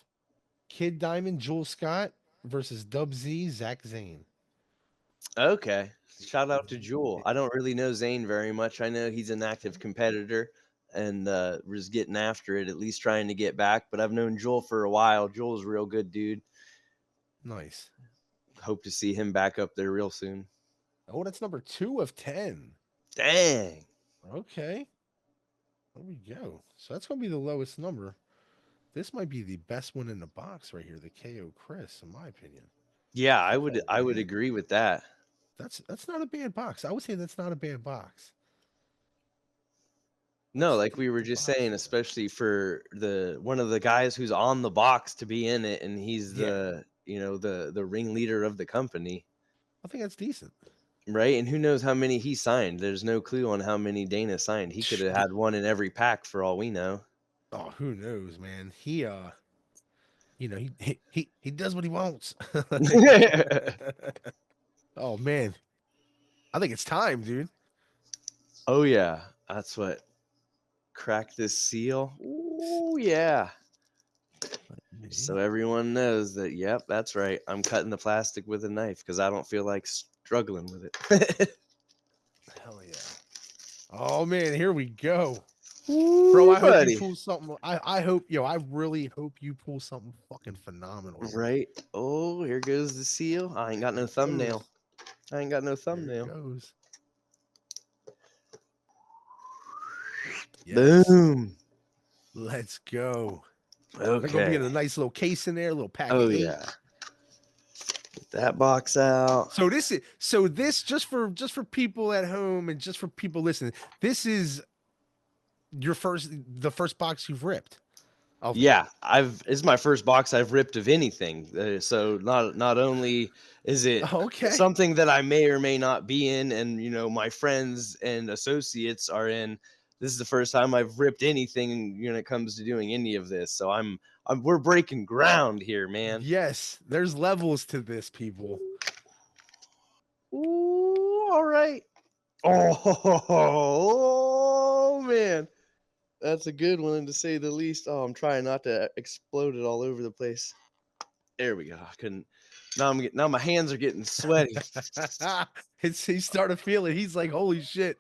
Kid Diamond, Jules Scott versus Dub Z, Zach Zane. Okay. Shout out to Jewel. I don't really know Zane very much. I know he's an active competitor and was getting after it, at least trying to get back. But I've known Jewel for a while. Jewel's a real good dude. Nice. Hope to see him back up there real soon. Oh, that's number 2 of 10. Dang. Okay. There we go. So that's going to be the lowest number. This might be the best one in the box right here, the KO Chris, in my opinion. Yeah, I would agree with that. That's not a bad box. I would say that's not a bad box. No, like we were just saying, especially for one of the guys who's on the box to be in it, and he's the ringleader of the company. I think that's decent. Right, and who knows how many he signed? There's no clue on how many Dana signed. He could have had one in every pack for all we know. Oh, who knows, man? He he does what he wants. Oh man, I think it's time, dude. Oh yeah, that's what crack this seal. Oh yeah. So everyone knows that. Yep, that's right. I'm cutting the plastic with a knife because I don't feel like struggling with it. Hell yeah. Oh man, here we go. Ooh, Bro, I hope buddy. you pull something. I hope, I really hope you pull something fucking phenomenal. Right. Oh, here goes the seal. I ain't got no thumbnail. I ain't got no There thumbnail. it goes. Yes. Boom. Let's go. Okay. They're gonna be in a nice little case in there, a little pack Oh of 8. yeah. Get that box out. So this just for people at home and just for people listening. This is the first box you've ripped. Yeah, it's my first box I've ripped of anything. So not only is it something that I may or may not be in, and my friends and associates are in. This is the first time I've ripped anything when it comes to doing any of this. So we're breaking ground here, man. Yes, there's levels to this, people. Ooh, all right. Oh man. That's a good one to say the least. Oh, I'm trying not to explode it all over the place. There we go. I couldn't. Now my hands are getting sweaty. He started feeling. He's like, holy shit.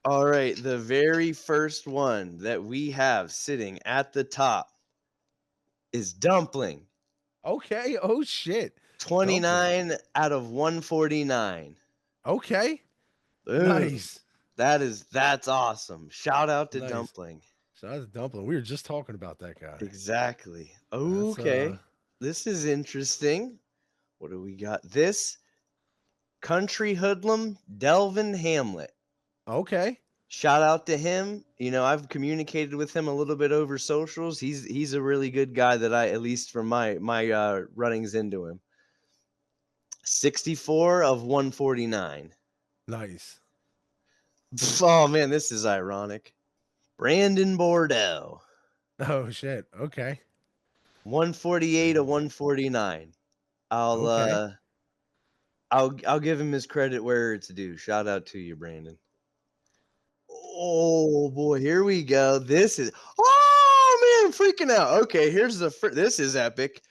All right, the very first one that we have sitting at the top is Dumpling. Okay. Oh shit. 29 out of 149. Okay. Ooh, nice. That's awesome. Shout out to Nice. Dumpling. Shout out to Dumpling. We were just talking about that guy. Exactly. Okay. This is interesting. What do we got? This Country Hoodlum Delvin Hamlet. Okay. Shout out to him. I've communicated with him a little bit over socials. He's a really good guy that at least from my runnings into him. 64 of 149. Nice. Oh man, this is ironic. Brandon Bordeaux. Oh shit. Okay. 148 of 149. I'll give him his credit where it's due. Shout out to you, Brandon. Oh boy, here we go. This is man, I'm freaking out. Okay, here's this is epic.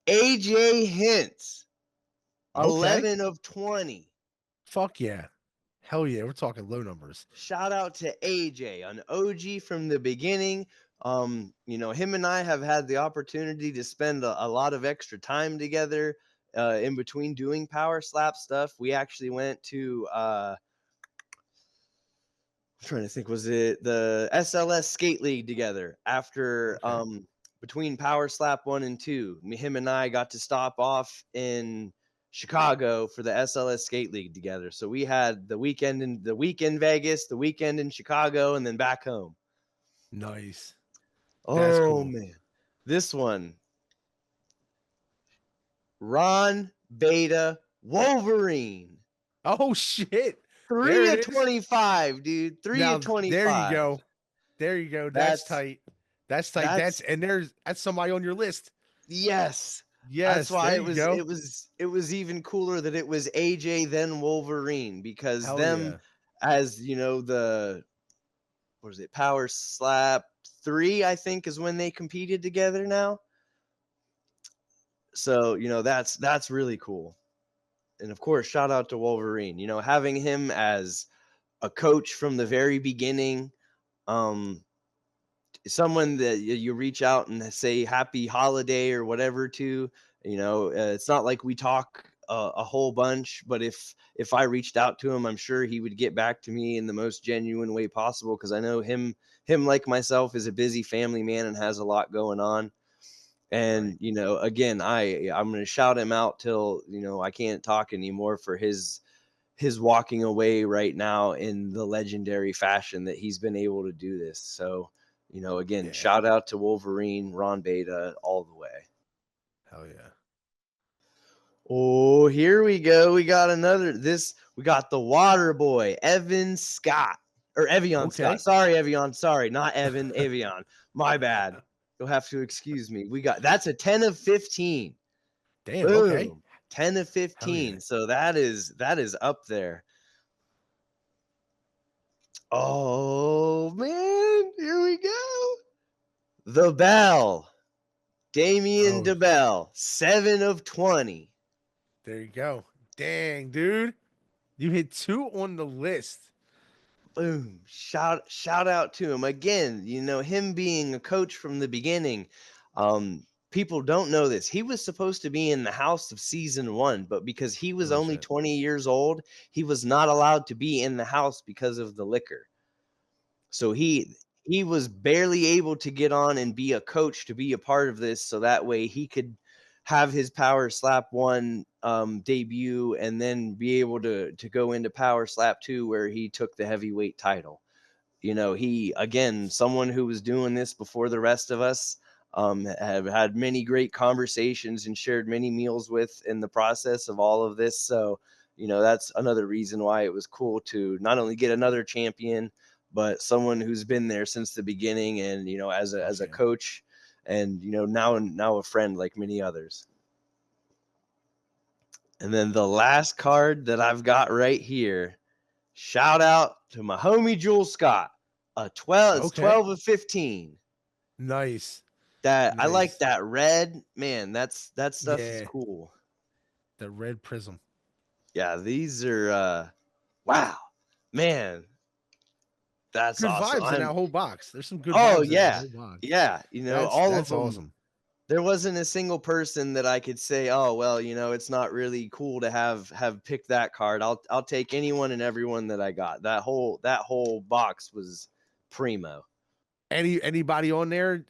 AJ Hints. 11 of 20. Fuck yeah. Hell yeah, we're talking low numbers. Shout out to AJ, an OG from the beginning. Him and I have had the opportunity to spend a lot of extra time together in between doing Powerslap stuff. We actually went to I'm trying to think, was it the SLS Skate League together after between Powerslap 1 and 2. Him and I got to stop off in Chicago for the SLS Skate League together. So we had the week in Vegas, the weekend in Chicago, and then back home. Nice. That's cool. Man. This one. Ron Beta Wolverine. Oh shit. 3 of 25, dude. 3 of 25. There you go. There you go. That's tight. That's tight. That's somebody on your list. Yes. That's Yes, why there it you was go. it was even cooler that it was AJ then Wolverine, because Hell them, yeah. as you know, the what is it, Power Slap 3, I think, is when they competed together now. So, that's really cool. And of course, shout out to Wolverine. Having him as a coach from the very beginning, um, someone that you reach out and say happy holiday or whatever to. It's not like we talk a whole bunch, but if I reached out to him, I'm sure he would get back to me in the most genuine way possible, because I know him like myself is a busy family man and has a lot going on. Right. And again, I'm going to shout him out till I can't talk anymore for his walking away right now in the legendary fashion that he's been able to do this. So, again, Yeah. shout out to Wolverine, Ron Beta, all the way. Hell yeah. Oh, here we go. We got we got the water boy, Evan Scott, or Evian Scott. Okay. Sorry, Evian. Sorry, not Evan, Evian. My bad. You'll have to excuse me. That's a 10 of 15. Damn. Okay. Boom. 10 of Hell yeah. 15. So that is up there. Oh man, here we go. The Bell. Damian Oh, DeBell, 7 of 20. there you go. Dang, dude. You hit 2 on the list. Boom. Shout out to him. Again, him being a coach from the beginning. People don't know this. He was supposed to be in the house of season 1, but because he was Oh only shit. 20 years old, he was not allowed to be in the house because of the liquor. So he was barely able to get on and be a coach to be a part of this, so that way he could have his Power Slap 1 debut and then be able to go into Power Slap 2, where he took the heavyweight title. He, again, someone who was doing this before the rest of us, have had many great conversations and shared many meals with in the process of all of this. So, that's another reason why it was cool to not only get another champion, but someone who's been there since the beginning, and as a Yeah. coach, and now a friend like many others. And then the last card that I've got right here, shout out to my homie Jewel Scott. It's Okay. 12 of 15. Nice. That I like Nice. that red, man. That stuff is Yeah. cool. The red prism. Yeah, these are wow, man. That's Good awesome. vibes in that whole box. There's some good Oh vibes in that yeah, whole box. yeah. All of That's them. awesome. There wasn't a single person that I could say, oh well, it's not really cool to have picked that card. I'll take anyone and everyone that I got. That whole box was primo. Anybody on there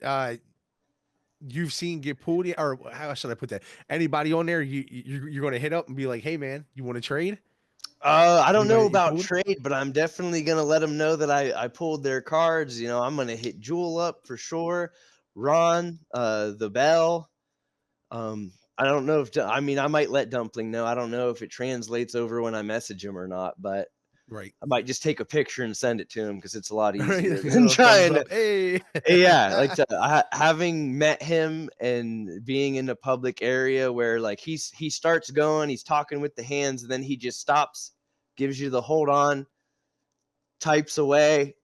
you've seen get pulled, or how should I put that? Anybody on there you're going to hit up and be like, "Hey man, you want to trade?" I don't Anybody know that you about pulled? trade, but I'm definitely gonna let them know that I pulled their cards. I'm gonna hit Jewel up for sure. Ron, the Bell. I don't know if I mean I might let Dumpling know. I don't know if it translates over when I message him or not, but Right. I might just take a picture and send it to him, because it's a lot Right. easier A than little thumbs trying to. up. Hey. Yeah, like having met him and being in a public area where like he starts going, he's talking with the hands, and then he just stops, gives you the hold on, types away,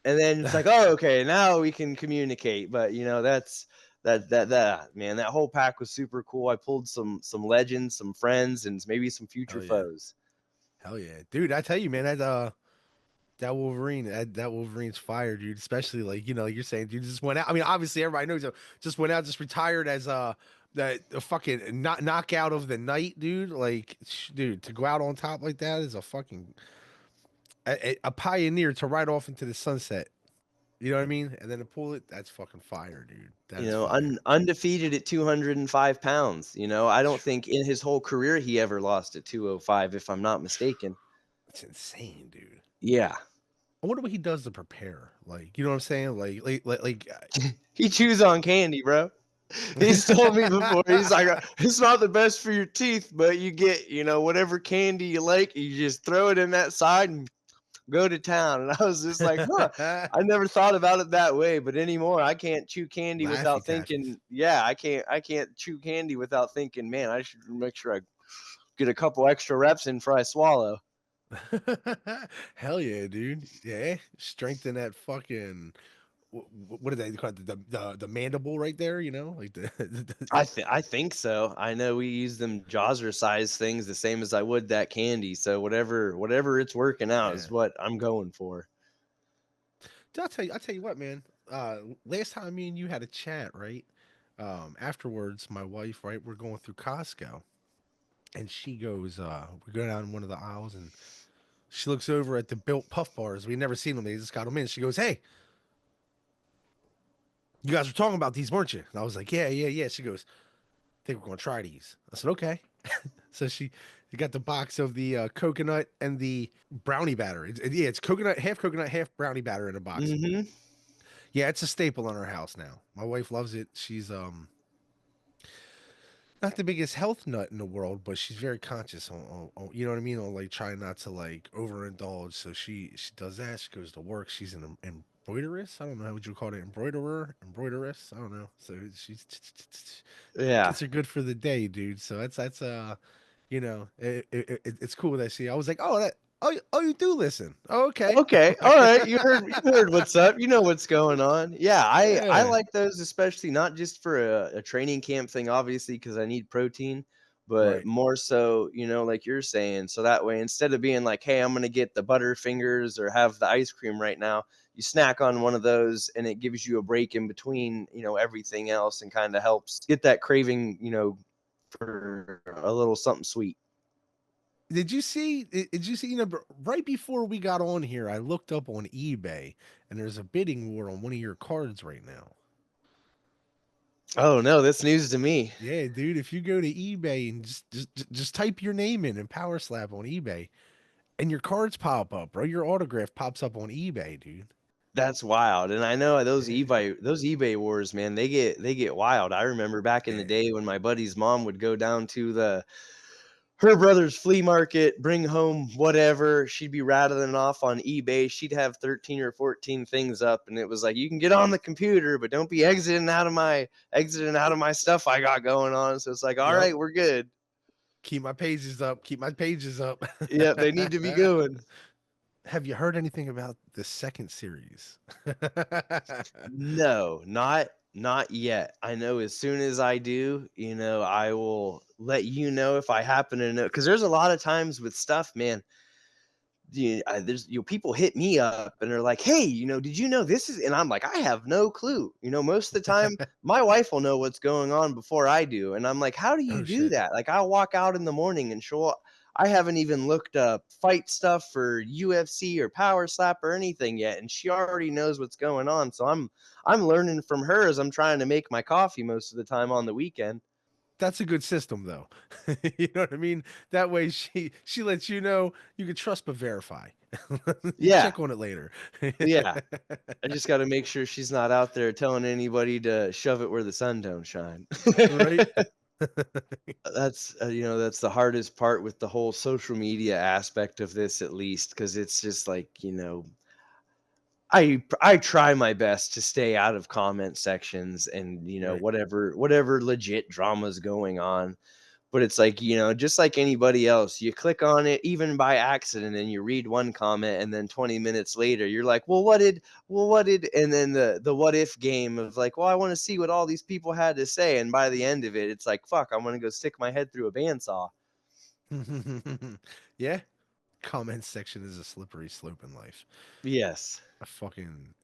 and then it's like, oh, okay, now we can communicate. But that's that man, that whole pack was super cool. I pulled some legends, some friends, and maybe some future Hell yeah. foes. Hell yeah. Dude, I tell you, man, that Wolverine, that Wolverine's fire, dude. Especially like, like you're saying, dude just went out. I mean, obviously everybody knows, just went out, just retired as the fucking knockout of the night, dude. Like, dude, to go out on top like that is a fucking a pioneer to ride off into the sunset. You know what I mean? And then to pull it, that's fucking fire, dude. That is fire. Undefeated at 205 pounds. I don't think in his whole career he ever lost at 205, if I'm not mistaken. It's insane, dude. Yeah. I wonder what he does to prepare. Like, you know what I'm saying? Like He chews on candy, bro. He's told me before. He's like, it's not the best for your teeth, but you get, whatever candy you like, you just throw it in that side and go to town. And I was just like, huh, I never thought about it that way. But anymore, I can't chew candy Laffy without Taffys. thinking, yeah, I can't chew candy without thinking, man, I should make sure I get a couple extra reps in before I swallow. Hell yeah, dude. Yeah, strengthen that fucking. What do they call it? The mandible right there, you know, like I think so. I know we use them Jawser size things the same as I would that candy. So whatever it's working out yeah. is what I'm going for. I'll tell you what, man. Last time me and you had a chat, right? Afterwards, my wife, right, we're going through Costco, and she goes, we go down one of the aisles, and she looks over at the built puff bars. We never seen them. They just got them in. She goes, "Hey, you guys were talking about these, weren't you?" And I was like, "Yeah, yeah, yeah." She goes, "I think we're gonna try these." I said, "Okay." So she got the box of the coconut and the brownie batter. Yeah, it's coconut, half brownie batter in a box. Hmm. Yeah, it's a staple in our house now. My wife loves it. She's not the biggest health nut in the world, but she's very conscious on you know what I mean, on like trying not to like overindulge. So she does that. She goes to work. She's an embroideress. I don't know what you call it, embroideress. I don't know. So she's Yeah. gets her good for the day, dude. So that's you know, it's cool that she. I was like, oh that. Oh, you do listen. Oh, okay. Okay. All right. You heard what's up. You know what's going on. Yeah, I Yeah. like those, especially not just for a training camp thing, obviously, because I need protein, but Right. more so, like you're saying. So that way, instead of being like, hey, I'm gonna get the Butterfingers or have the ice cream right now, you snack on one of those and it gives you a break in between, everything else, and kind of helps get that craving, for a little something sweet. Did you see? You know, right before we got on here, I looked up on eBay, and there's a bidding war on one of your cards right now. Oh no, that's news to me. Yeah, dude. If you go to eBay and just type your name in Power Slap on eBay, and your cards pop up, bro. Your autograph pops up on eBay, dude. That's wild, and I know Yeah, those eBay wars, man, they get wild. I remember back in the yeah. day when my buddy's mom would go down to the her brother's flea market, bring home whatever, she'd be rattling off on eBay. She'd have 13 or 14 things up, and it was like, you can get on the computer, but don't be exiting out of my stuff I got going on. So it's like, all Yep. right, we're good. Keep my pages up. Keep my pages up. Yep, they need to be going. Have you heard anything about the second series? No, not yet. I know as soon as I do, I will let you know if I happen to know. Because there's a lot of times with stuff, man. There's people hit me up and they're like, "Hey, did you know this is?" And I'm like, "I have no clue." Most of the time, my wife will know what's going on before I do, and I'm like, "How do you Oh do shit. that?" Like, I'll walk out in the morning and show up. I haven't even looked up fight stuff for UFC or Power Slap or anything yet, and she already knows what's going on. So I'm learning from her as I'm trying to make my coffee most of the time on the weekend. That's a good system though. You know what I mean? That way she lets you know you can trust but verify. You Yeah, check on it later. yeah. I just got to make sure she's not out there telling anybody to shove it where the sun don't shine. Right? That's the hardest part with the whole social media aspect of this, at least, because it's just like, I try my best to stay out of comment sections and Right. whatever legit drama's going on. But it's like, just like anybody else, you click on it even by accident and you read one comment, and then 20 minutes later you're like, well what did and then the what if game of like, well, I want to see what all these people had to say, and by the end of it it's like, fuck, I'm going to go stick my head through a bandsaw. Yeah. Comment section is a slippery slope in life. Yes. I fucking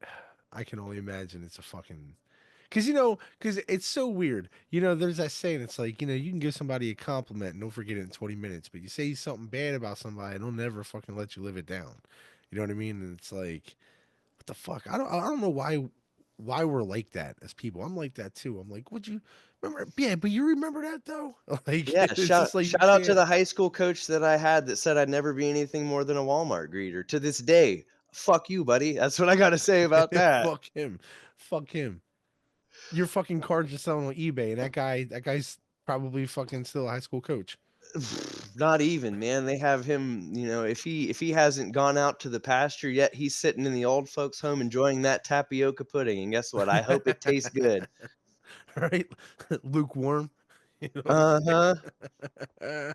I can only imagine it's a fucking because it's so weird. You know, there's that saying. It's like you can give somebody a compliment and don't forget it in 20 minutes, but you say something bad about somebody, and they'll never fucking let you live it down. You know what I mean? And it's like, what the fuck? I don't know why we're like that as people. I'm like that too. I'm like, would you remember? Yeah, but you remember that though? Like Yeah, it's shout just like you shout out to can't. the high school coach that I had that said I'd never be anything more than a Walmart greeter. To this day, fuck you, buddy. That's what I got to say about that. Fuck him. Fuck him. Your fucking cards are selling on eBay, and that guy's probably fucking still a high school coach. Not even, man. They have him, if he hasn't gone out to the pasture yet, he's sitting in the old folks' home enjoying that tapioca pudding. And guess what? I hope it tastes good. Right? Lukewarm. You know what Uh-huh. I'm saying?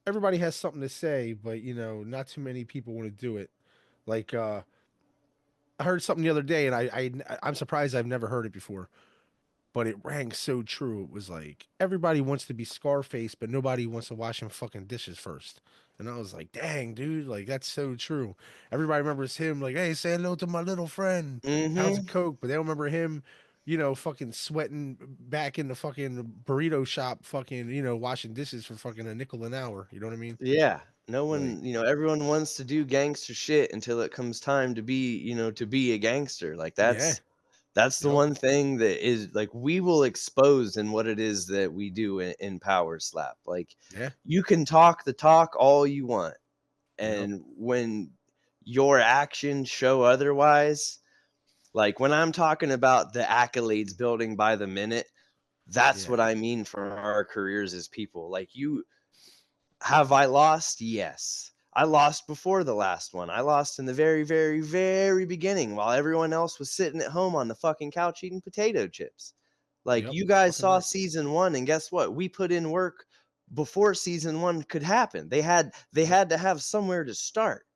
Everybody has something to say, but not too many people want to do it. Like I heard something the other day, and I'm surprised I've never heard it before, but it rang so true. It was like everybody wants to be Scarface, but nobody wants to wash them fucking dishes first. And I was like, dang, dude, like that's so true. Everybody remembers him, like, hey, say hello to my little friend. How's it Mhm. Coke? But they don't remember him, fucking sweating back in the fucking burrito shop, fucking, washing dishes for fucking a nickel an hour. You know what I mean? Yeah. Like, Everyone wants to do gangster shit until it comes time to be a gangster. Like yeah, that's the yep, one thing that is like we will expose in what it is that we do in Power Slap. Like yeah, you can talk the talk all you want. yep, And when your actions show otherwise, like when I'm talking about the accolades building by the minute, that's yeah, what I mean for our careers as people. Like have I lost? Yes. I lost before the last one. I lost in the very, very, very beginning while everyone else was sitting at home on the fucking couch eating potato chips. Like yep, you guys fucking saw right. season 1 and guess what? We put in work before season 1 could happen. They Yep, had to have somewhere to start.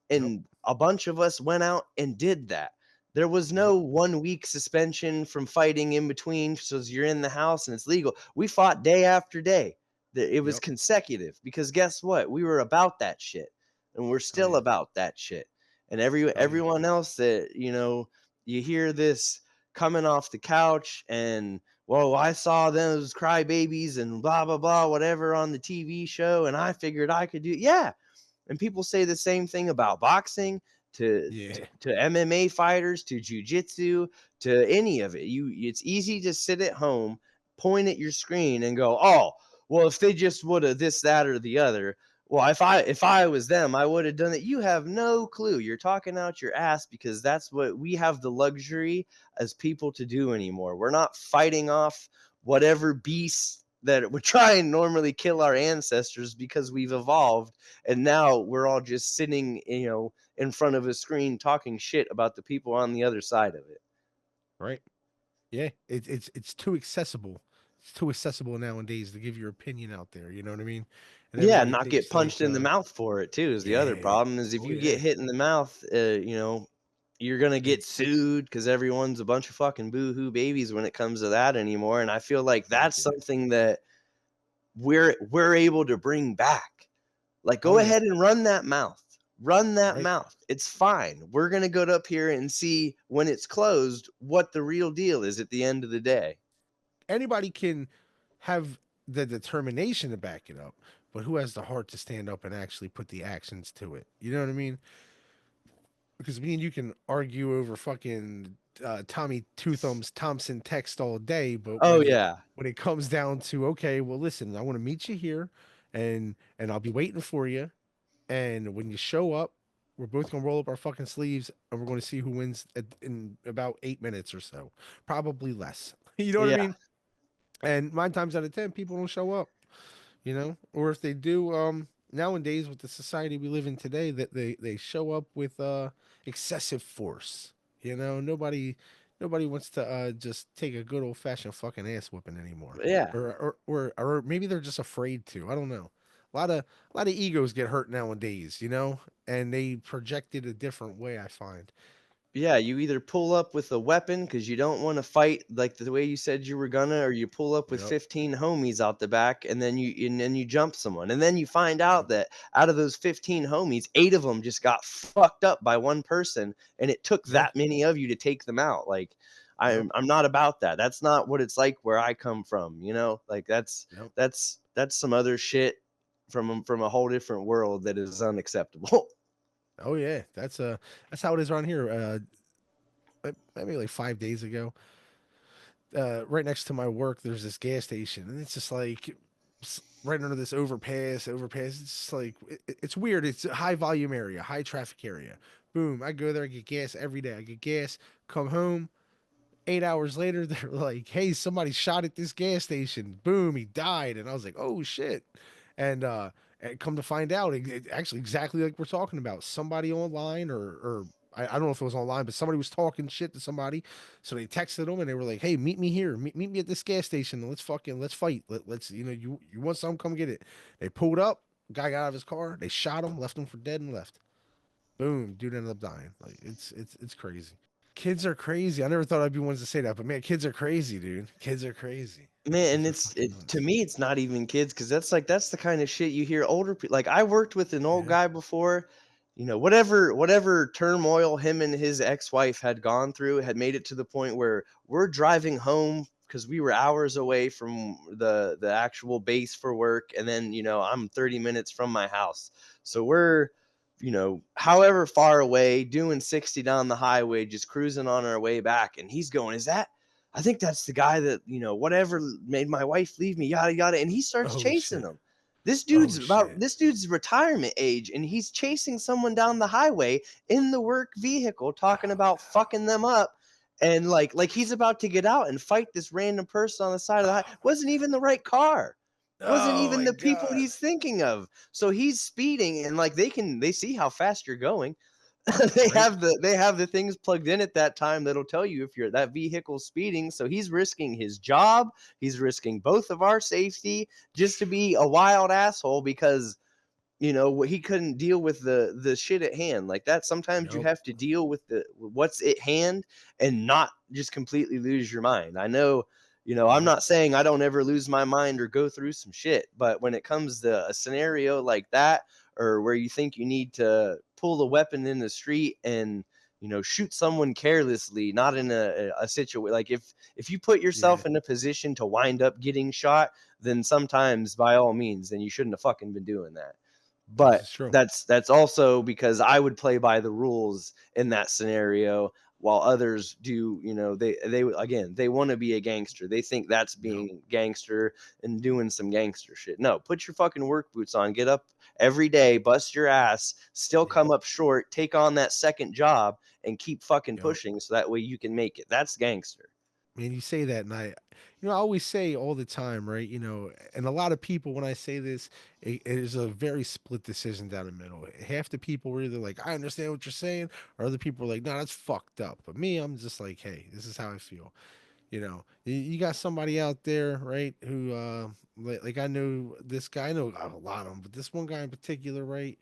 yep, And a bunch of us went out and did that. There was yep, no 1 week suspension from fighting in between, so you're in the house and it's legal. We fought day after day. It was yep. consecutive because guess what? We were about that shit, and we're Oh still yeah, about that shit. And oh yeah, everyone else that you hear this coming off the couch and well, I saw those crybabies and blah blah blah whatever on the TV show, and I figured I could do. Yeah, and people say the same thing about boxing yeah. to MMA fighters, to jujitsu, to any of it. It's easy to sit at home, point at your screen, and go, "Oh, well, if they just would have this, that, or the other." Well, if I was them, I would have done it. You have no clue. You're talking out your ass because that's what we have the luxury as people to do anymore. We're not fighting off whatever beasts that would try and normally kill our ancestors because we've evolved and now we're all just sitting in front of a screen talking shit about the people on the other side of it. Right. Yeah, it's too accessible. It's too accessible nowadays to give your opinion out there. You know what I mean? And Yeah, everybody not get thinks punched like, in the mouth for it too is the other yeah, problem is if oh you yeah, get hit in the mouth, you're gonna and get sued because everyone's a bunch of fucking boohoo babies when it comes to that anymore. And I feel like fuck that's yeah, something that we're able to bring back. Like, oh go yeah, ahead and run that mouth. Run that right. mouth. It's fine. We're gonna go up here and see when it's closed what the real deal is at the end of the day. Anybody can have the determination to back it up, but who has the heart to stand up and actually put the actions to it? You know what I mean? Because me and you can argue over fucking Tommy Two Thumbs Thompson text all day, but Oh yeah. when it comes down to okay, well, listen, I want to meet you here, and I'll be waiting for you, and when you show up, we're both gonna roll up our fucking sleeves, and we're going to see who wins in about 8 minutes or so, probably less. You know what I Yeah. mean? And 9 times out of 10, people don't show up. Or if they do, nowadays with the society we live in today, that they show up with excessive force. Nobody wants to just take a good old fashioned fucking ass whooping anymore, Yeah. or maybe they're just afraid to. I don't know. A lot of egos get hurt nowadays, and they project it a different way. I find. Yeah, you either pull up with a weapon because you don't want to fight like the way you said you were gonna, or you pull up with Yep. 15 homies out the back and then you jump someone. And then you find out Yep. that out of those 15 homies, 8 of them just got fucked up by one person, and it took Yeah. that many of you to take them out. Like Yep. I'm not about that. That's not what it's like where I come from. Like Yep. that's some other shit from a whole different world that is unacceptable. Oh yeah. That's how it is around here. Maybe like 5 days ago, right next to my work, there's this gas station, and it's just like right under this overpass. Overpass. It's just like it's weird. It's a high volume area, high traffic area. Boom! I go there, I get gas every day. I get gas, come home. 8 hours later, they're like, "Hey, somebody shot at this gas station. Boom! He died." And I was like, "Oh shit!" And come to find out, actually exactly like we're talking about, somebody online or I don't know if it was online, but somebody was talking shit to somebody. So they texted them and they were like, "Hey, meet me here. Meet me at this gas station. Let's fight. Let's you want something? Come get it." They pulled up. Guy got out of his car. They shot him, left him for dead, and left. Boom. Dude ended up dying. Like it's crazy. Kids are crazy. I never thought I'd be ones to say that, but man, kids are crazy, dude. Kids are crazy. Man, and Kids are it's fucking to nuts. me, it's not even kids because that's the kind of shit you hear older people. Like I worked with an old Yeah. guy before, whatever turmoil him and his ex-wife had gone through had made it to the point where we're driving home because we were hours away from the actual base for work, and then I'm 30 minutes from my house, so we're however far away doing 60 down the highway, just cruising on our way back, and he's going, "Is that?" I think that's the guy that, whatever made my wife leave me, yada yada. And he starts Oh chasing shit. him. Oh shit. This dude's retirement age, and he's chasing someone down the highway in the work vehicle, talking Oh about no. fucking them up. And like he's about to get out and fight this random person on the side of the highway. Oh, Wasn't even the right car. Wasn't oh even my the people god. he's thinking of. So he's speeding, and like they see how fast you're going. Right? They have the things plugged in at that time that'll tell you if you're that vehicle speeding. So he's risking his job, he's risking both of our safety just to be a wild asshole because he couldn't deal with the shit at hand. Like that, sometimes you Yep. have to deal with the what's at hand and not just completely lose your mind. I know, I'm Yep. not saying I don't ever lose my mind or go through some shit, but when it comes to a scenario like that, or where you think you need to pull a weapon in the street and shoot someone carelessly, not in a situation like if you put Yeah. yourself in a position to wind up getting shot, then sometimes by all means, then you shouldn't have fucking been doing that. This But is true. that's also because I would play by the rules in that scenario, while others do, they again, they want to be a gangster. They think that's Yep. being gangster and doing some gangster shit. No, put your fucking work boots on, get up every day, bust your ass, still Yep. come up short, take on that second job and keep fucking Yep. pushing so that way you can make it. That's gangster. Man, you say that, and I always say all the time, right? And a lot of people, when I say this, it is a very split decision down the middle. Half the people were either like, "I understand what you're saying," or other people are like, "No, that's fucked up." But me, I'm just like, "Hey, this is how I feel." You got somebody out there, right? Who, like I know this guy. I know a lot of them, but this one guy in particular, right?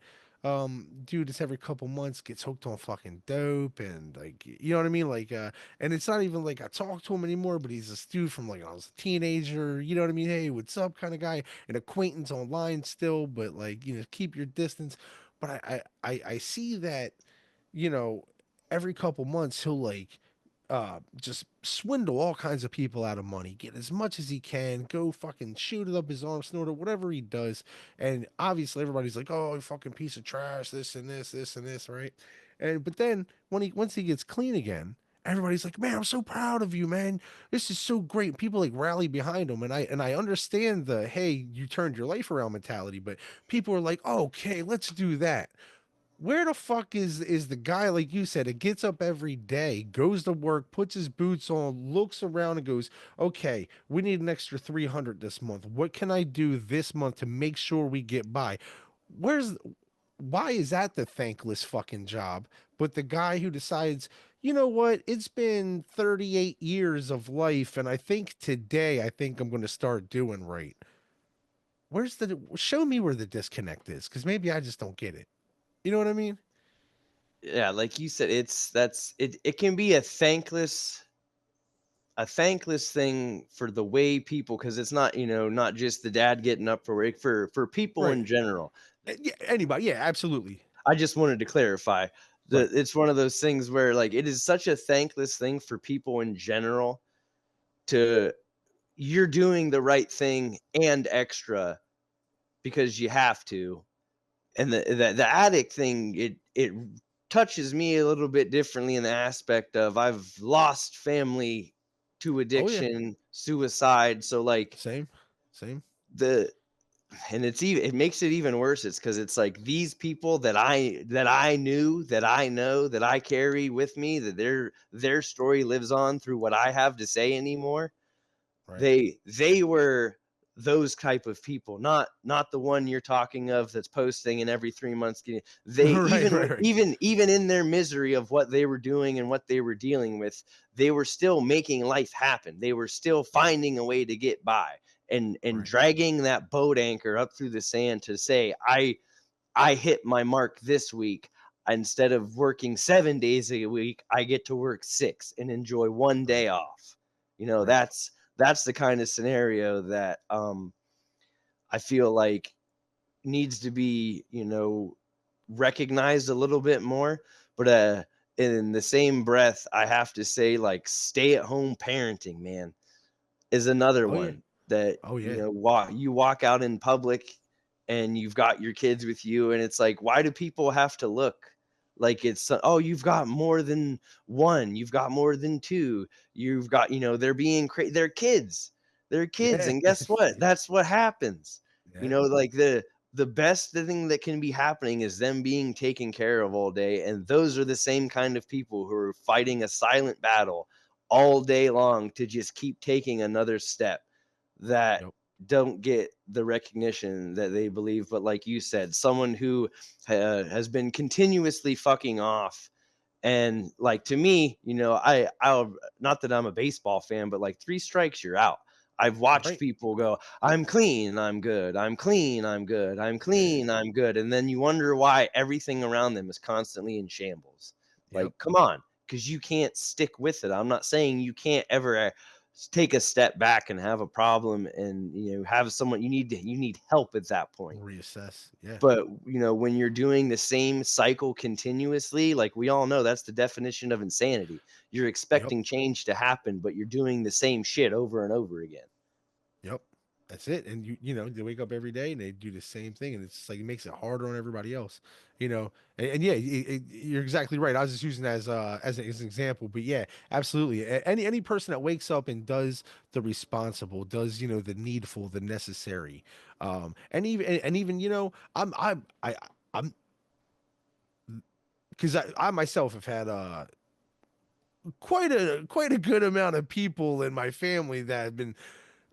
Dude, this every couple months gets hooked on fucking dope and like, you know what I mean? Like, and it's not even like I talk to him anymore, but he's this dude from like I was a teenager. You know what I mean? Hey, what's up, kind of guy, an acquaintance online still, but like, keep your distance. But I see that, you know, every couple months he'll like just swindle all kinds of people out of money, get as much as he can, go fucking shoot it up his arm, snort it, whatever he does. And obviously everybody's like, "Oh, you fucking piece of trash, this and this and this," right? And but then once he gets clean again, everybody's like, "Man, I'm so proud of you, man. This is so great." People like rally behind him, and I understand the "Hey, you turned your life around" mentality, but people are like, oh, "Okay, let's do that." Where the fuck is the guy, like you said, that gets up every day, goes to work, puts his boots on, looks around and goes, "Okay, we need an extra 300 this month. What can I do this month to make sure we get by?" Where's Why is that the thankless fucking job? But the guy who decides, "You know what? It's been 38 years of life and I think I'm going to start doing right." Show me where the disconnect is, cuz maybe I just don't get it. You know what I mean? Yeah, like you said, it can be a thankless thing for the way people, because it's not not just the dad getting up for work, for people Right. in general. Yeah, anybody. Yeah, absolutely. I just wanted to clarify Right. that it's one of those things where like it is such a thankless thing for people in general to you're doing the right thing and extra because you have to. And the addict thing, it touches me a little bit differently in the aspect of I've lost family to Oh yeah. addiction, suicide. So like Same. Same. the and it makes it even worse. It's because it's like these people that I knew, that I know, that I carry with me, that their story lives on through what I have to say anymore. Right. They were those type of people, not the one you're talking of that's posting and every 3 months getting, Right, right, right. even in their misery of what they were doing and what they were dealing with, they were still making life happen. They were still Yeah, finding a way to get by, and right. dragging that boat anchor up through the sand to say, I hit my mark this week. Instead of working 7 days a week, I get to work six and enjoy one Right, day off. You know, right. that's the kind of scenario that I feel like needs to be, recognized a little bit more. But in the same breath, I have to say, like, stay at home parenting, man, is another Oh yeah. one that, Oh yeah. you walk out in public and you've got your kids with you, and it's like, why do people have to look like it's, oh, you've got more than one, you've got more than two, you've got, they're being they're kids. They're kids, Yeah. and guess what? That's what happens. Yeah. Like, the best thing that can be happening is them being taken care of all day, and those are the same kind of people who are fighting a silent battle all day long to just keep taking another step that Yep. don't get the recognition that they believe. But like you said, someone who has been continuously fucking off. And like, to me, I'll, not that I'm a baseball fan, but like, three strikes, you're out. I've watched Right. people go, I'm clean, I'm good, I'm clean, I'm good, I'm Yeah. clean, I'm good. And then you wonder why everything around them is constantly in shambles. Yep. Like, come on, because you can't stick with it. I'm not saying you can't ever take a step back and have a problem, and have someone, you need help at that point. Reassess. Yeah. But, when you're doing the same cycle continuously, like, we all know that's the definition of insanity. You're Yep. expecting change to happen, but you're doing the same shit over and over again. Yep. That's it. And they wake up every day and they do the same thing, and it's just like it makes it harder on everybody else. And yeah, you're exactly right. I was just using that as an example, but yeah, absolutely. Any person that wakes up and does the responsible, does the needful, the necessary, and even I'm because I myself have had quite a good amount of people in my family that have been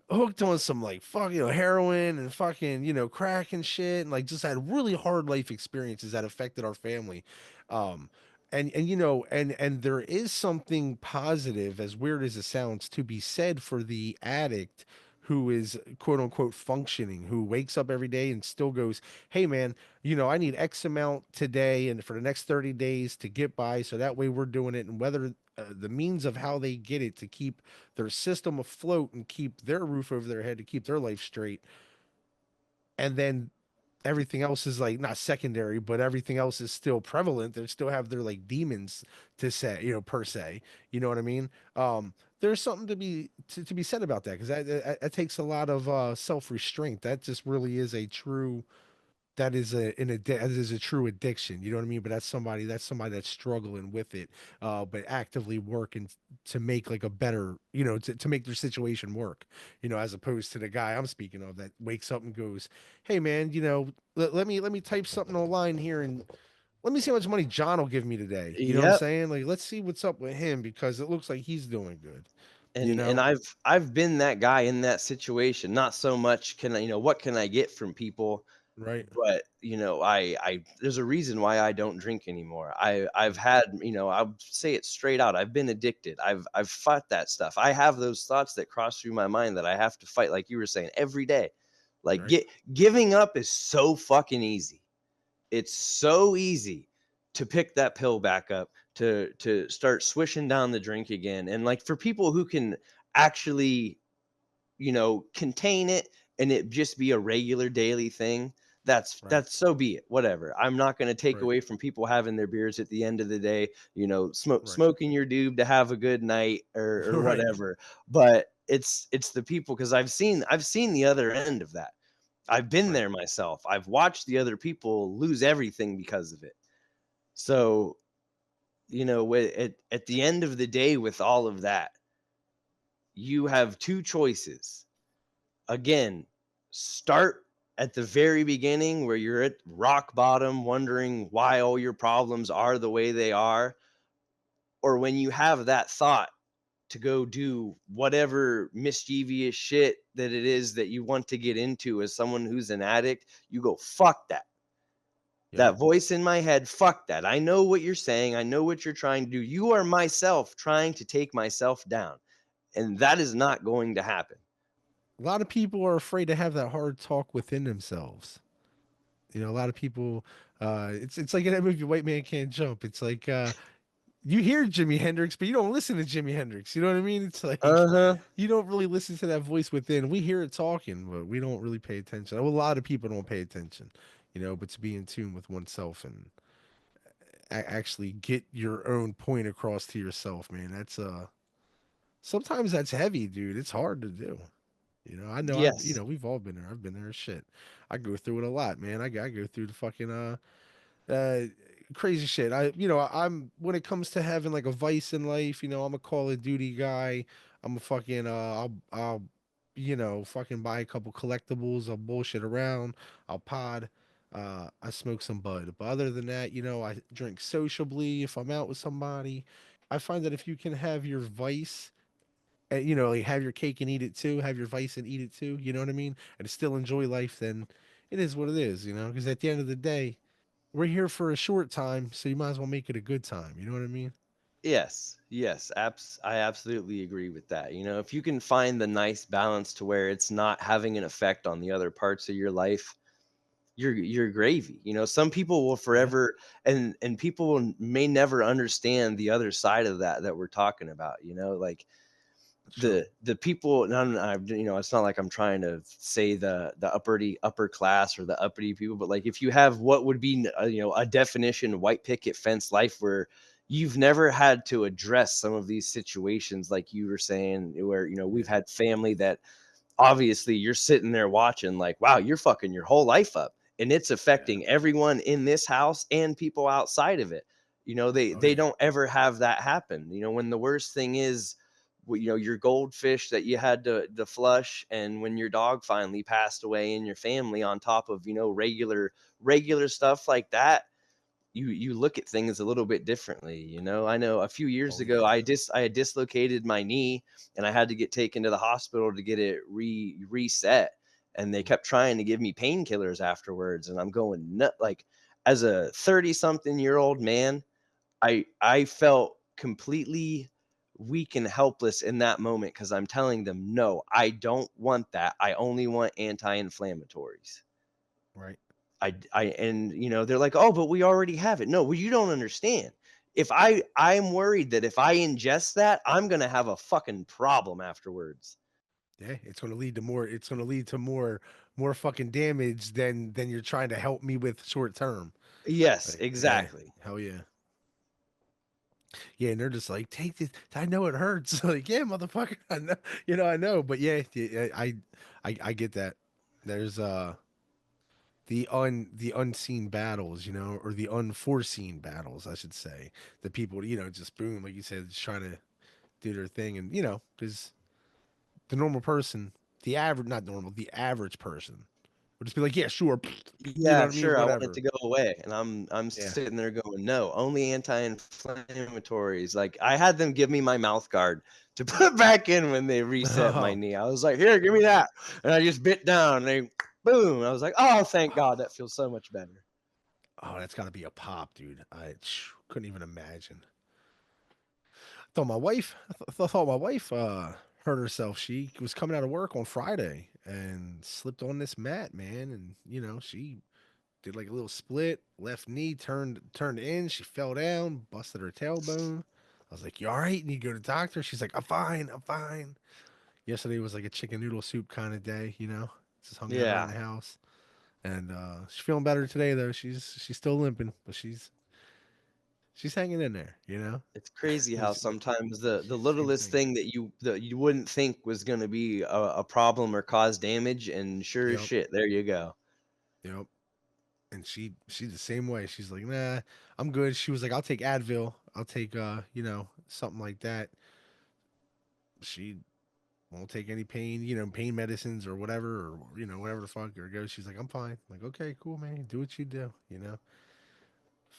hooked on some like fucking heroin and fucking crack and shit, and like just had really hard life experiences that affected our family. um and there is something positive, as weird as it sounds, to be said for the addict who is quote unquote functioning, who wakes up every day and still goes, hey man, I need X amount today and for the next 30 days to get by, so that way we're doing it. And whether the means of how they get it to keep their system afloat and keep their roof over their head, to keep their life straight, and then everything else is like not secondary, but everything else is still prevalent. They still have their like demons to say, per se. You know what I mean? There's something to be said about that, because that takes a lot of self restraint. That just really is a true that is that is a true addiction. You know what I mean? But that's somebody that's struggling with it, but actively working to make like a better, to make their situation work, as opposed to the guy I'm speaking of that wakes up and goes, hey man, let me type something online here and let me see how much money John will give me today. You know what I'm Yep. saying? Like, let's see what's up with him because it looks like he's doing good, you And know? I've been that guy in that situation. Not so much can I, what can I get from people, Right. but I there's a reason why I don't drink anymore. I've Mm. had, I'll say it straight out, I've been addicted. I've fought that stuff. I have those thoughts that cross through my mind that I have to fight, like you were saying, every day. Like, Right. giving up is so fucking easy. It's so easy to pick that pill back up, to start swishing down the drink again. And like, for people who can actually, contain it and it just be a regular daily thing, Right. that's so be it. Whatever. I'm not going to take Right. away from people having their beers at the end of the day, Right. smoking your doob to have a good night, or Right. whatever. But it's the people, because I've seen the other end of that. I've been Right. there myself. I've watched the other people lose everything because of it. So, at the end of the day, with all of that, you have two choices. Again, start at the very beginning where you're at rock bottom, wondering why all your problems are the way they are. Or when you have that thought, to go do whatever mischievous shit that it is that you want to get into as someone who's an addict, you go, fuck that. Yep. That voice in my head, fuck that. I know what you're saying. I know what you're trying to do. You are myself trying to take myself down. And that is not going to happen. A lot of people are afraid to have that hard talk within themselves. You know, a lot of people. It's like in that movie, White Man Can't Jump. It's like you hear Jimi Hendrix, but you don't listen to Jimi Hendrix. You know what I mean? It's like Uh-huh. you don't really listen to that voice within. We hear it talking, but we don't really pay attention. Well, a lot of people don't pay attention, you know, but to be in tune with oneself and actually get your own point across to yourself, man, that's sometimes that's heavy, dude. It's hard to do. You Yes. know, we've all been there. I've been there. Shit, I go through it a lot, man. I go through the fucking uh crazy shit. I'm when it comes to having like a vice in life, you know, I'm a Call of Duty guy. I'm a fucking I'll fucking buy a couple collectibles, I'll bullshit around, I'll pod, I smoke some bud. But other than that, you know, I drink sociably if I'm out with somebody. I find that if you can have your vice you know, like have your cake and eat it too, have your vice and eat it too, you know what I mean? And still enjoy life, then it is what it is, you know, because at the end of the day, we're here for a short time, so you might as well make it a good time. You know what I mean? Yes. Yes. I absolutely agree with that. You know, if you can find the nice balance to where it's not having an effect on the other parts of your life, you're gravy. You know, some people will Yeah, forever, and people may never understand the other side of that we're talking about, you know, like that's true. the people, and you know, it's not like I'm trying to say the upper class or the uppity people, but like if you have what would be you know, a definition white picket fence life where you've never had to address some of these situations, like you were saying, where, you know, we've Yeah. had family that obviously you're sitting there watching like, wow, you're fucking your whole life up, and it's Yeah. affecting everyone in this house and people outside of it. You know, Oh they yeah. don't ever have that happen. You know, when the worst thing is, you know, your goldfish that you had to flush, and when your dog finally passed away in your family, on top of, you know, regular stuff like that, you look at things a little bit differently. You know, I know a few years Oh ago yeah. I had dislocated my knee, and I had to get taken to the hospital to get it reset, and they kept trying to give me painkillers afterwards, and I'm going nut. Like, as a 30 something year old man, I felt completely weak and helpless in that moment, because I'm telling them, no, I don't want that. I only want anti-inflammatories. Right. And you know, they're like, oh, but we already have it. No, well, you don't understand. If I'm worried that if I ingest that, I'm gonna have a fucking problem afterwards. Yeah, it's going to lead to more. It's going to lead to more fucking damage than you're trying to help me with short term. Yes, Like, yeah, exactly. hell yeah, yeah. And they're just like, take this. I know it hurts. Like, yeah, motherfucker. I know. You know, I know. But yeah, yeah, I get that. There's the unseen battles, you know, or the unforeseen battles, I should say. The people, you know, just boom, like you said, just trying to do their thing, and you know, because the normal person, the average, not normal, the average person would just be like, yeah, sure, you know Yeah, what I mean, sure, I want it whatever. to go away, and I'm Yeah. sitting there going, no, only anti-inflammatories. Like, I had them give me my mouth guard to put back in when they reset my Oh, knee. I was like, here, give me that, and I just bit down. And they, boom. I was like, oh, thank God, that feels so much better. oh, that's got to be a pop, dude. Couldn't even imagine. Thought my wife, thought my wife hurt herself. She was coming out of work on Friday and slipped on this mat, man, and you know she did like a little split, left knee turned in. She fell down, busted her tailbone. I was like, "You all right? You need to go to the doctor?" She's like, "I'm fine. I'm fine." Yesterday was like a chicken noodle soup kind of day, you know. Just hung out around Yeah. the house, and she's feeling better today though. She's still limping, but she's hanging in there, you know. It's crazy how Which sometimes the same littlest thing. thing that you wouldn't think was gonna be a problem or cause damage, and sure as Yep, shit, there you go. yep. And she's the same way. She's like, nah, I'm good. She was like, I'll take Advil. I'll take you know, something like that. She won't take any pain, you know, pain medicines or whatever, or you know, whatever the fuck or goes. She's like, I'm fine. I'm like, okay, cool, man. Do what you do, you know.